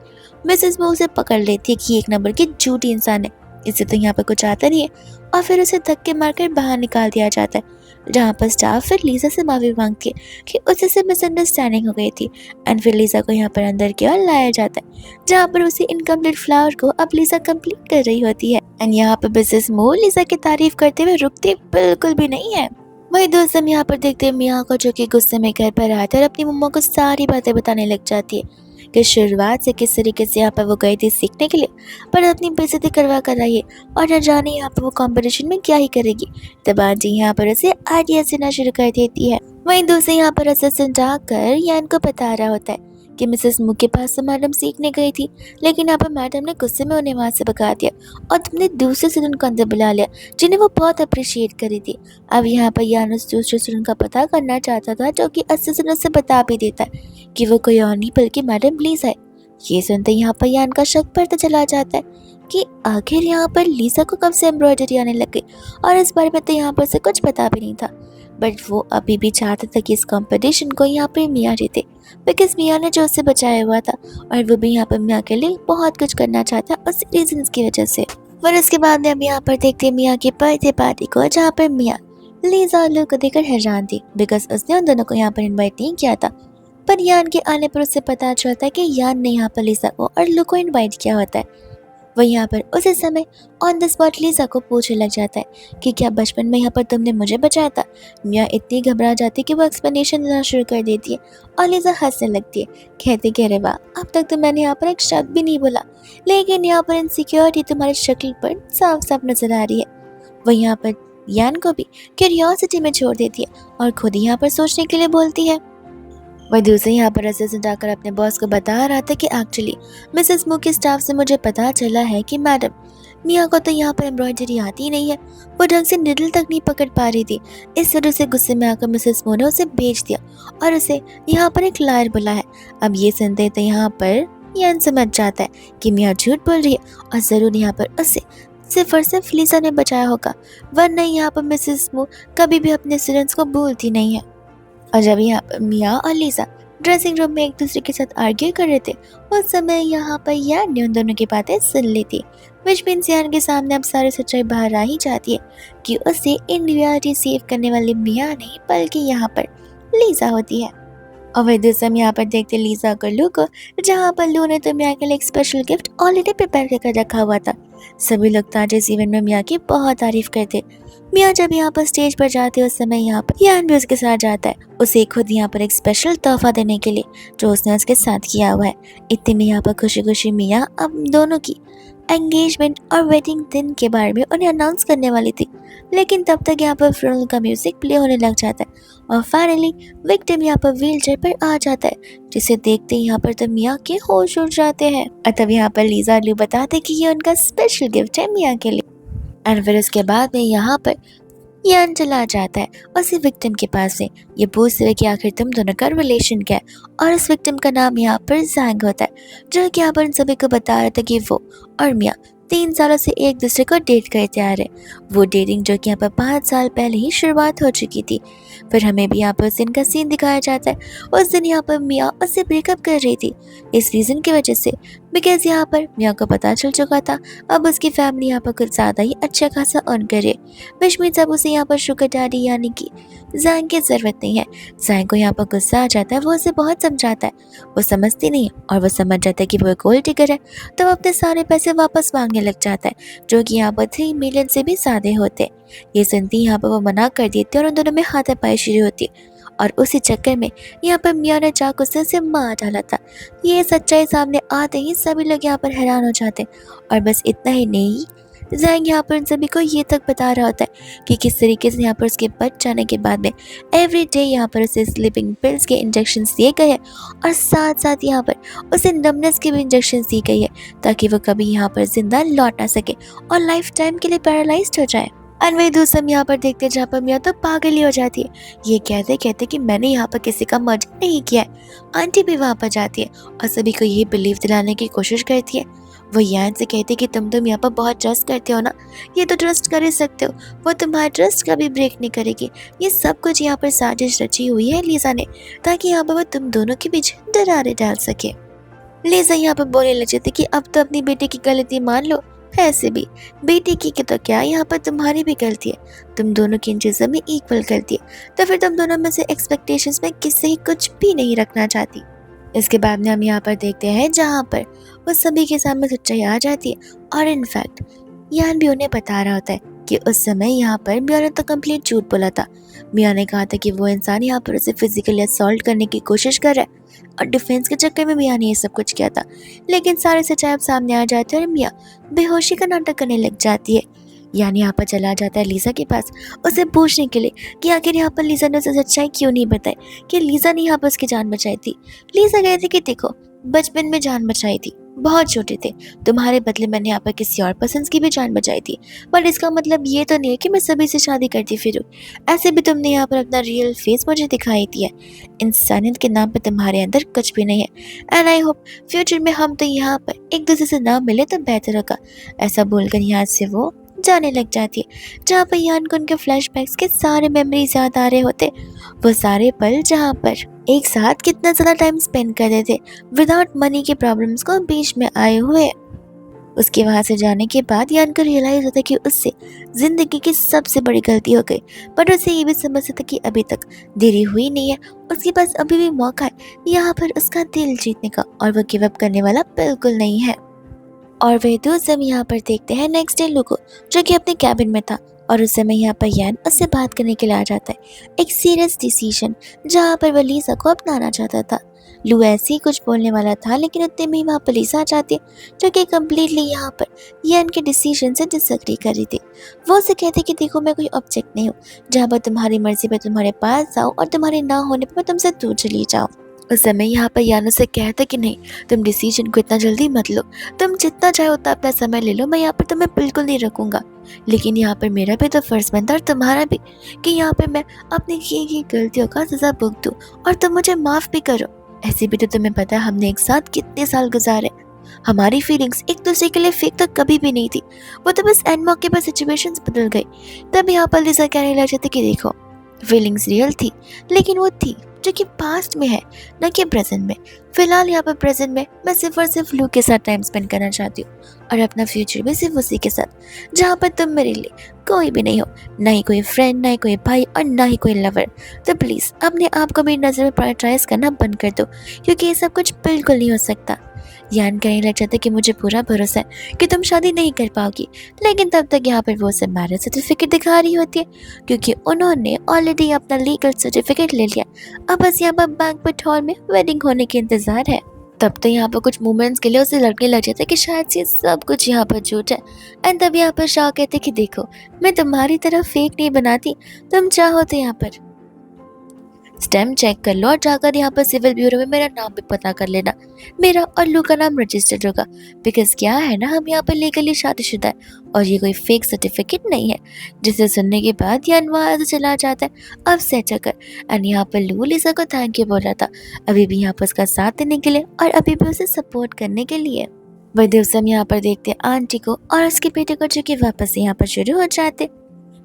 मिसेस मू उसे पकड़ लेती है कि एक नंबर की झूठी इंसान है, इससे तो यहाँ पर कुछ आता नहीं है, और फिर उसे धक्के मारकर बाहर निकाल दिया जाता है। जहाँ पर स्टाफ फिर लीजा से माफी मांगती है कि उससे से मिसअंडरस्टैंडिंग हो गई थी। एंड फिर लीजा को यहाँ पर अंदर की ओर लाया जाता है, जहाँ पर उसी इनकम्प्लीट फ्लावर को अब लीजा कंप्लीट कर रही होती है। एंड यहाँ पर मिसेस मू लीजा की तारीफ करते हुए रुकती बिल्कुल भी नहीं है। वही दोस्त हम यहाँ पर देखते हैं मियाँ को, जो कि गुस्से में घर पर आते और अपनी मम्मा को सारी बातें बताने लग जाती है कि शुरुआत से किस तरीके से यहाँ पर वो गई थी सीखने के लिए, पर अपनी बेइज्जती करवा कर आई है और न जाने यहाँ पर वो कंपटीशन में क्या ही करेगी। तब आंटी यहाँ पर उसे आइडिया देना शुरू कर देती है। वहीं दूसरे यहाँ पर असिस्टेंट आकर यान को बता रहा होता है कि मिसेस मू के पास तो मैडम सीखने गई थी, लेकिन यहाँ पर मैडम ने गुस्से में उन्हें वहाँ से भगा दिया और तुमने दूसरे स्टूडेंट को अंदर बुला लिया जिन्हें वो बहुत अप्रिशिएट करी थी। अब यहाँ पर यान उस दूसरे स्टूडेंट का पता करना चाहता था जो कि असिस्टेंट उसे बता भी देता है कि वो कोई और नहीं बल्कि मैडम लीजा है। ये सुनते यहाँ पर यान का शक बढ़ता चला जाता है कि आखिर यहाँ पर लीजा को कब से एम्ब्रॉयडरी आने लग गई, और इस बारे में तो यहाँ पर उसे कुछ पता भी नहीं था। बट वो अभी भी चाहता था कि इस कंपटीशन को यहाँ पर मियाँ जीते, बिकॉज मियाँ ने जो उसे बचाया हुआ था, और वो भी यहाँ पर मियाँ के लिए बहुत कुछ करना चाहता है उस रीजन की वजह से। और उसके बाद में हम यहाँ पर देखते हैं मियाँ की बर्थडे पार्टी को, जहाँ पर मियाँ लीजा और लू को देखकर हैरान थी, बिकॉज उसने उन दोनों को यहाँ पर इन्वाइट नहीं किया था। पर यान के आने पर उसे पता चलता है कि यान ने यहाँ पर लीजा को और लू को इन्वाइट किया होता है। वह यहाँ पर उसी समय ऑन द स्पॉट लीजा को पूछने लग जाता है कि क्या बचपन में यहाँ पर तुमने मुझे बचाया था। मियाँ इतनी घबरा जाती है कि वो एक्सप्लेनेशन देना शुरू कर देती है और लीजा हंसने लगती है, कहती कि अरे वाह, अब तक तो मैंने यहाँ पर एक शब्द भी नहीं बोला, लेकिन यहाँ पर इनसिक्योरिटी तुम्हारी शक्ल पर साफ साफ नजर आ रही है। वह यहाँ पर यान को भी क्यूरियोसिटी में छोड़ देती है और खुद ही यहाँ पर सोचने के लिए बोलती है। वह दूसरे यहाँ पर असिस्टेंट आकर अपने बॉस को बता रहा था कि एक्चुअली मिसेस मू के स्टाफ से मुझे पता चला है कि मैडम मियाँ को तो यहाँ पर एम्ब्रॉयडरी आती ही नहीं है, वो ढंग से निडल तक नहीं पकड़ पा रही थी। इस वजह से गुस्से में आकर मिसेस मू ने उसे भेज दिया और उसे यहाँ पर एक लायर बोला है। अब ये सुनते तो यहाँ पर यान समझ जाता है कि मियाँ झूठ बोल रही है और ज़रूर यहाँ पर उसे सिर्फ और सिर्फ लीजा ने बचाया होगा, वरना यहाँ पर मिसेस मू कभी भी अपने स्टूडेंट्स को भूलती नहीं है। और जब यहाँ पर मियाँ और लीजा ड्रेसिंग रूम में एक दूसरे के साथ आर्ग्यू कर रहे थे, उस समय यहाँ पर यान ने उन दोनों की बातें सुन ली थी। विच मीन्स यान के सामने अब सारी सच्चाई बाहर आ ही जाती है कि उसे इंडिविजुअलिटी सेव करने वाली मियाँ नहीं बल्कि यहाँ पर लीजा होती है। और वही दूसरा हम यहाँ पर देखते लीजा और लू को, जहाँ पर लू ने तो मियाँ के लिए एक स्पेशल गिफ्ट ऑलरेडी प्रिपेयर कर रखा हुआ था। सभी लोग ताजे इवेंट में मियाँ की बहुत तारीफ करते। मियाँ जब यहाँ पर स्टेज पर जाते उस समय यहाँ पर यान भी उसके साथ जाता है, उसे खुद यहाँ पर एक स्पेशल तोहफा देने के लिए जो उसने उसके साथ किया हुआ है। इतने में यहाँ पर खुशी खुशी मियाँ अब दोनों की एंगेजमेंट और वेडिंग दिन के बारे में उन्हें अनाउंस करने वाली थी, लेकिन तब तक यहाँ पर फ्यूनरल का म्यूजिक प्ले होने लग जाता है और फाइनली विक्टिम यहाँ पर व्हीलचेयर पर आ जाता है, जिसे देखते ही यहाँ पर तो मियाँ के होश उड़ जाते हैं। और तब यहाँ पर लीजा लू बताते कि ये उनका स्पेशल गिफ्ट है मियाँ के लिए। और फिर उसके बाद में यहाँ पर यान चला जाता है उसी विक्टिम के पास से, ये पूछते हुए कि आखिर तुम दोनों का रिलेशन क्या है। और इस विक्टिम का नाम यहाँ पर जैंग होता है, जो कि यहाँ पर इन सभी को बता रहा था कि वो और मियाँ 3 सालों से एक दूसरे को डेट करते आ रहे। वो डेटिंग जो कि यहाँ पर 5 साल पहले ही शुरुआत हो चुकी थी। फिर हमें भी यहाँ पर उस दिन का सीन दिखाया जाता है। उस दिन यहाँ पर मियाँ उससे ब्रेकअप कर रही थी इस रीज़न की वजह से, बिकॉज यहाँ पर मियाँ को पता चल चुका था अब उसकी फैमिली यहाँ पर कुछ ज़्यादा ही अच्छा खासा अर्न करे, विच मीन्स अब उसे यहाँ पर शुगर डैडी यानी कि जैंग की ज़रूरत नहीं है। जैंग को यहाँ पर गुस्सा आ जाता है, वो उसे बहुत समझाता है, वो समझती नहीं है और वो समझ जाता है कि वो एक गोल्ड डिगर है, तो वो अपने सारे पैसे वापस मांगने लग जाता है, जो कि यहाँ पर 3 मिलियन से भी ज़्यादा होते। ये सुनती यहाँ पर वो मना कर देती है और उन दोनों में हाथापाई शुरू होती है और उसी चक्कर में यहाँ पर मियाँ ने चाकू से उसे मार डाला था। ये सच्चाई सामने आते ही सभी लोग यहाँ पर हैरान हो जाते हैं और बस इतना ही नहीं, जैंग यहाँ पर उन सभी को ये तक बता रहा होता है कि किस तरीके से यहाँ पर उसके बच जाने के बाद में एवरी डे यहाँ पर उसे स्लीपिंग पिल्स के इंजेक्शन दिए गए हैं और साथ साथ यहाँ पर उसे नमनेस के भी इंजेक्शन दी गई है ताकि वो कभी यहाँ पर जिंदा लौट ना सके और लाइफ टाइम के लिए पैरालाइज्ड हो जाए। और वही दूसरा हम यहाँ पर देखते हैं जहाँ पर मियाँ तो पागल ही हो जाती है, ये कहते कहते कि मैंने यहाँ पर किसी का मर्डर नहीं किया है। आंटी भी वहाँ पर जाती है और सभी को ये बिलीव दिलाने की कोशिश करती है। वो यान से कहती है कि तुम यहाँ पर बहुत ट्रस्ट करते हो ना, ये तो ट्रस्ट कर ही सकते हो, वो तुम्हारा ट्रस्ट कभी ब्रेक नहीं करेगी। ये सब कुछ यहाँ पर साजिश रची हुई है लीजा ने, ताकि यहाँ पर वो तुम दोनों के बीच दरारें डाल सके। लीजा यहाँ पर बोलने लग जाती कि अब तो अपनी बेटी की गलती मान लो, ऐसे भी बेटी की तो क्या, यहाँ पर तुम्हारी भी गलती है, तुम दोनों की इन चीज़ों में इक्वल गलती है, तो फिर तुम दोनों में से एक्सपेक्टेशंस में किससे ही कुछ भी नहीं रखना चाहती। इसके बाद में हम यहाँ पर देखते हैं जहाँ पर वो सभी के सामने सच्चाई आ जाती है और इनफैक्ट यान भी उन्हें बता रहा होता है कि उस समय यहाँ पर मियाँ ने तो कंप्लीट झूठ बोला था। मियाँ ने कहा था कि वो इंसान यहाँ पर उसे फिजिकली असॉल्ट करने की कोशिश कर रहा है और डिफेंस के चक्कर में मियाँ ने ये सब कुछ किया था, लेकिन सारे सच्चाई अब सामने आ जाते हैं और मियाँ बेहोशी का नाटक करने लग जाती है। यानी यहाँ पर चला जाता है लीजा के पास उसे पूछने के लिए कि आखिर यहाँ पर लीजा ने उसे सच्चाई क्यों नहीं बताई कि लीजा ने यहाँ पर उसकी जान बचाई थी। लीजा कहती कि देखो बचपन में जान बचाई थी, बहुत छोटे थे, तुम्हारे बदले मैंने यहाँ पर किसी और पर्सन की भी जान बचाई थी, पर इसका मतलब ये तो नहीं है कि मैं सभी से शादी करती फिरूं। ऐसे भी तुमने यहाँ पर अपना रियल फेस मुझे दिखाई दिया। इंसानियत के नाम पे तुम्हारे अंदर कुछ भी नहीं है एंड आई होप फ्यूचर में हम तो यहाँ पर एक दूसरे से ना मिले तो बेहतर होगा। ऐसा बोलकर यहाँ से वो जाने लग जाती है, जहाँ पर यान को उनके फ्लैशबैक्स के सारे मेमोरीज याद आ रहे होते, वो सारे पल जहाँ पर एक साथ कितना ज़्यादा टाइम स्पेंड करते थे विदाउट मनी की प्रॉब्लम्स को बीच में आए हुए। उसके वहाँ से जाने के बाद यान को रियलाइज होता कि उससे जिंदगी की सबसे बड़ी गलती हो गई, पर उसे ये भी समझ था कि अभी तक देरी हुई नहीं है, उसके पास अभी भी मौका है यहाँ पर उसका दिल जीतने का और वो गिव अप करने वाला बिल्कुल नहीं है। और वह दोस्त हम यहाँ पर देखते हैं नेक्स्ट डे लू को, जो कि अपने कैबिन में था और उस समय यहाँ पर यान उससे बात करने के लिए आ जाता है, एक सीरियस डिसीजन जहाँ पर वह लीजा को अपनाना चाहता था। लू ऐसे ही कुछ बोलने वाला था लेकिन उतने में ही वहाँ पर लीजा आ जाती है, जो कि कम्प्लीटली यहाँ पर यान के डिसीजन से डिसएग्री कर रही थी। वो उसे कहते कि देखो मैं कोई ऑब्जेक्ट नहीं हूँ जहाँ पर तुम्हारी मर्जी पर तुम्हारे पास जाऊँ और तुम्हारे ना होने पर मैं तुमसे दूर चली जाऊँ। उस समय यहाँ पर यान उसे कहता कि नहीं तुम डिसीजन को इतना जल्दी मत लो, तुम जितना चाहे उतना अपना समय ले लो, मैं यहाँ पर तुम्हें बिल्कुल नहीं रखूंगा, लेकिन यहाँ पर मेरा भी तो फर्ज बनता है और तुम्हारा भी कि यहाँ पर मैं अपनी की गई गलतियों का सजा भुगतूं और तुम मुझे माफ भी करो। ऐसे भी तो तुम्हें पता है हमने एक साथ कितने साल गुजारे, हमारी फीलिंग्स एक दूसरे के लिए फेक तो कभी भी नहीं थी, वो तो बस एंड मौके पर सिचुएशंस बदल गई। तब यहाँ पर लिसा कहने लग जाती कि देखो फीलिंग्स रियल थी लेकिन वो थी जो कि पास्ट में है न कि प्रेजेंट में। फिलहाल यहाँ पर प्रेजेंट में मैं सिर्फ और सिर्फ लू के साथ टाइम स्पेंड करना चाहती हूँ और अपना फ्यूचर भी सिर्फ उसी के साथ जहाँ पर तुम मेरे लिए कोई भी नहीं हो, ना ही कोई फ्रेंड, ना ही कोई भाई और ना ही कोई लवर। तो प्लीज़ अपने आप को मेरी नज़र में प्रायोरिटाइज करना बंद कर दो क्योंकि ये सब कुछ बिल्कुल नहीं हो सकता। यान कहने लग जाता कि मुझे पूरा भरोसा है कि तुम शादी नहीं कर पाओगी, लेकिन तब तक यहाँ पर वो सब मैरिज सर्टिफिकेट दिखा रही होती है क्योंकि उन्होंने ऑलरेडी अपना लीगल सर्टिफिकेट ले लिया। अब बस यहाँ पर बैंक्वेट हॉल में वेडिंग होने के इंतजार है। तब तो यहाँ पर कुछ मोमेंट्स के लिए उसे लगने लग जाता है कि शायद से सब कुछ यहाँ पर झूठ है एंड तब यहाँ पर शाह कहते कि देखो मैं तुम्हारी तरफ फेक नहीं बनाती, तुम चाहो तो यहाँ पर स्टेम चेक कर लो और जाकर यहाँ पर सिविल ब्यूरो में मेरा नाम भी पता कर लेना, मेरा और लू का नाम रजिस्टर्ड होगा, बिकॉज क्या है ना हम यहाँ पर लीगली शादीशुदा है और ये कोई फेक सर्टिफिकेट नहीं है। जिसे सुनने के बाद यान वहाँ से चला जाता है अब सेट होकर एंड यहाँ पर लू लिसा को थैंक यू बोला था अभी भी यहाँ पर उसका साथ देने के लिए और अभी भी उसे सपोर्ट करने के लिए। वह दिवस हम यहाँ पर देखते हैं आंटी को और उसके बेटे को जो कि वापस यहाँ पर शुरू हो जाते।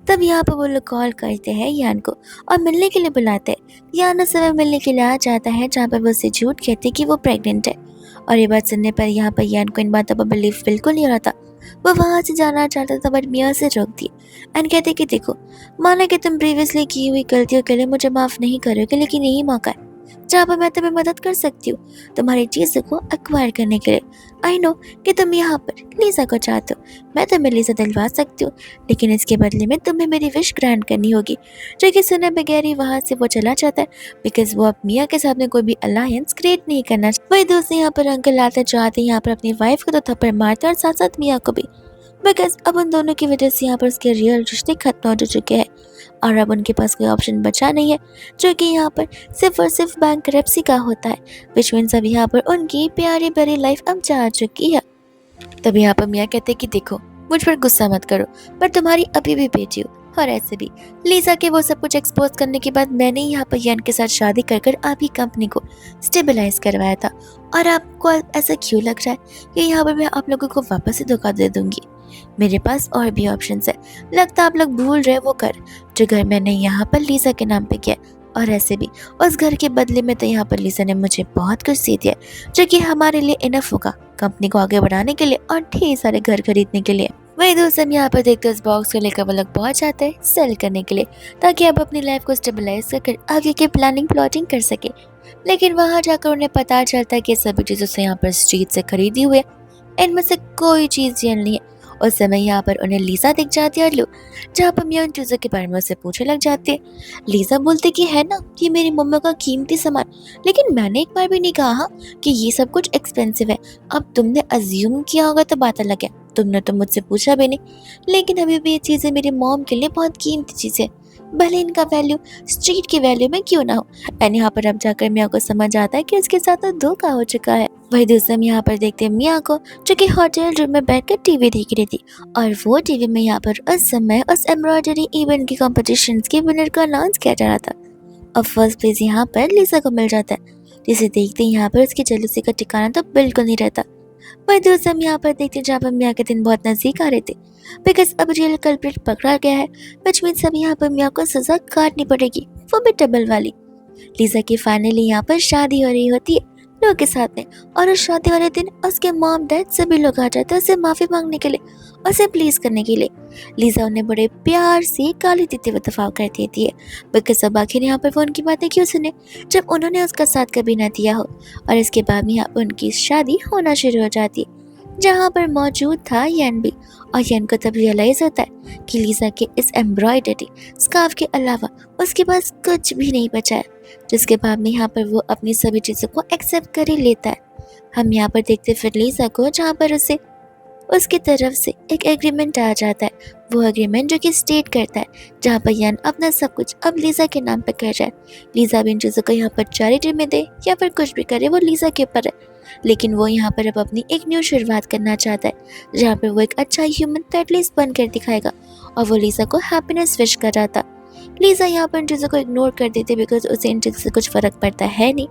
तब यहाँ पर वो लोग कॉल करते हैं यान को और मिलने के लिए बुलाते हैं। यान उस समय मिलने के लिए आ जाता है जहाँ पर वो उससे झूठ कहती कि वो प्रेग्नेंट है और ये बात सुनने पर यहाँ पर यान को इन बातों पर बिलीव बिल्कुल नहीं हो रहा था। वो वहाँ से जाना चाहता था बट मियाँ से रोक दिया एंड कहते कि देखो माना कि तुम प्रीवियसली की हुई गलतियों के लिए मुझे माफ़ नहीं करोगे, लेकिन यही मौका है जहाँ पर मैं तुम्हें मदद कर सकती हूँ तुम्हारी चीज़ों को एक्वायर करने के लिए। आई नो कि तुम यहाँ पर लीजा को चाहते हो, मैं तुम्हें लीजा दिलवा सकती हूँ, लेकिन इसके बदले में तुम्हें मेरी विश ग्रांट करनी होगी। जो कि सुने बगैर ही वहाँ से वो चला जाता है बिकॉज वो अब मियाँ के साथ में कोई भी अलायंस क्रिएट नहीं करना। वही दोस्त यहाँ पर अंकल आते जाते यहाँ पर अपनी वाइफ को तो थप्पड़ मारते और साथ साथ मियाँ को भी, बिकॉज अब उन दोनों की वजह से यहाँ पर उसके रियल रिश्ते खत्म हो चुके हैं और अब उनके पास कोई ऑप्शन बचा नहीं है जो कि यहाँ पर सिर्फ और सिर्फ बैंकरप्सी का होता है, विच मीन्स अब यहाँ पर उनकी प्यारी भरी लाइफ अब जा चुकी है। तब यहाँ पर मियाँ कहते कि देखो मुझ पर गुस्सा मत करो पर तुम्हारी अभी भी बेटी हो और ऐसे भी लीजा के वो सब कुछ एक्सपोज करने के बाद मैंने यहाँ पर यान के साथ शादी कर कर आपकी कंपनी को स्टेबलाइज करवाया था और आपको ऐसा क्यों लग रहा है कि यहाँ पर मैं आप लोगों को वापस से धोखा दे दूंगी। मेरे पास और भी ऑप्शंस है, लगता आप लोग भूल रहे वो घर जो घर मैंने यहाँ पर लीजा के नाम पे किया और ऐसे भी उस घर के बदले में तो यहाँ पर लीजा ने मुझे बहुत कुछ दे दिया जो कि हमारे लिए इनफ होगा कंपनी को आगे बढ़ाने के लिए और ढेर सारे घर खरीदने के लिए। वही दोस्त हम यहाँ पर देखते उस बॉक्स को लेकर वो लोग पहुँच जाते हैं सेल करने के लिए ताकि अब अपनी लाइफ को स्टेबलाइज कर आगे की प्लानिंग प्लॉटिंग कर सके। लेकिन वहाँ जाकर उन्हें पता चलता है कि सभी चीज़ों से यहाँ पर स्ट्रीट से खरीदी हुई है, इनमें से कोई चीज़ रियल नहीं है। उस समय यहाँ पर उन्हें लीजा दिख जाती है और लू जहाँ पर मियाँ उन चीज़ों के बारे में उससे पूछने लग जाती है। लीजा बोलती कि है ना कि मेरी मम्मा का कीमती सामान, लेकिन मैंने एक बार भी नहीं कहा कि ये सब कुछ एक्सपेंसिव है, अब तुमने अज्यूम किया होगा तो बात अलग है, तुमने तो मुझसे पूछा भी नहीं, लेकिन अभी भी ये चीज़ें मेरी मॉम के लिए बहुत कीमती चीज़ है, भले इनका वैल्यू स्ट्रीट की वैल्यू में क्यों ना हो। एंड यहाँ पर अब जाकर मियाँ को समझ आता है कि उसके साथ तो धोखा हो चुका है। वही दूसरे हम यहाँ पर देखते हैं मियाँ को, जो कि होटल रूम में बैठकर टीवी देख रही थी, और वो टीवी में यहाँ पर उस समय उस एम्ब्रॉयडरी इवेंट की कॉम्पिटिशंस के विनर को अनाउंस किया जा रहा था। अब फर्स्ट प्लेस यहाँ पर लिसा को मिल जाता है, जिसे देखते ही यहाँ पर उसकी जेलसी का ठिकाना तो बिल्कुल नहीं रहता। वही दूसरे हम यहाँ पर देखते हैं जहाँ पर मियाँ के दिन बहुत नजदीक आ रहे थे, बिकॉज अब रियल कल्प्रिट पकड़ा गया है, विच मीन्स अब यहाँ पर मियाँ को सजा काटनी पड़ेगी, वो भी डबल वाली। लिसा की फाइनली यहाँ पर शादी हो रही होती है लोग के साथ में, और उस शादी वाले दिन उसके मॉम डैड सभी लोग आ जाते हैं उसे माफी मांगने के लिए, उसे प्लीज करने के लिए। लिसा उन्हें बड़े प्यार से गाली देते हुए दफाव कर देती है, बिकॉज अब आखिर यहाँ पर वो उनकी बातें क्यों सुने जब उन्होंने उसका साथ कभी ना दिया हो। और इसके बाद में यहाँ पर उनकी शादी होना शुरू हो जाती है, जहाँ पर मौजूद था यन भी। और यन को तब रियलाइज होता है कि लिसा के इस एम्ब्रॉयडरी स्कार्फ के अलावा उसके पास कुछ भी नहीं बचा है, जिसके बाद में यहाँ पर वो अपनी सभी चीज़ों को एक्सेप्ट कर ही लेता है। हम यहाँ पर देखते फिर लिसा को, जहाँ पर उसे उसकी तरफ से एक एग्रीमेंट आ जाता है, वो एग्रीमेंट जो कि स्टेट करता है, जहाँ पर यन अपना सब कुछ अब लिसा के नाम पर कर रहा है। लिसा भी इन चीज़ों को यहाँ पर चैरिटी में दे या फिर कुछ भी करे, वो लिसा के ऊपर है, लेकिन वो यहाँ पर अब अपनी एक न्यू शुरुआत करना चाहता है, जहाँ पर वो एक अच्छा ह्यूमन तो एटलीस्ट बन कर दिखाएगा। और वो लिसा को हैप्पीनेस विश कर रहा था। लिसा यहाँ पर इन चीज़ों को इग्नोर कर देती है, बिकॉज उसे इन चीज़ों से कुछ फ़र्क पड़ता है नहीं,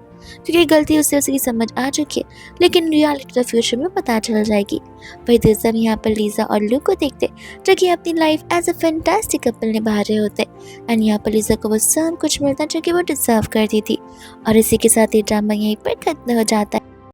क्योंकि गलती उससे उसकी समझ आ चुकी है, लेकिन रियलिटी तो फ्यूचर में पता चल जाएगी। वही दूसरा यहाँ पर लिसा और लू को देखते, जो कि अपनी life as a fantastic couple निभा रहे होते, एंड यहाँ पर लिसा को वो सब कुछ मिलता जो कि वो डिजर्व करती थी। और इसी के साथ ये ड्रामा यहीं पर खत्म हो जाता है।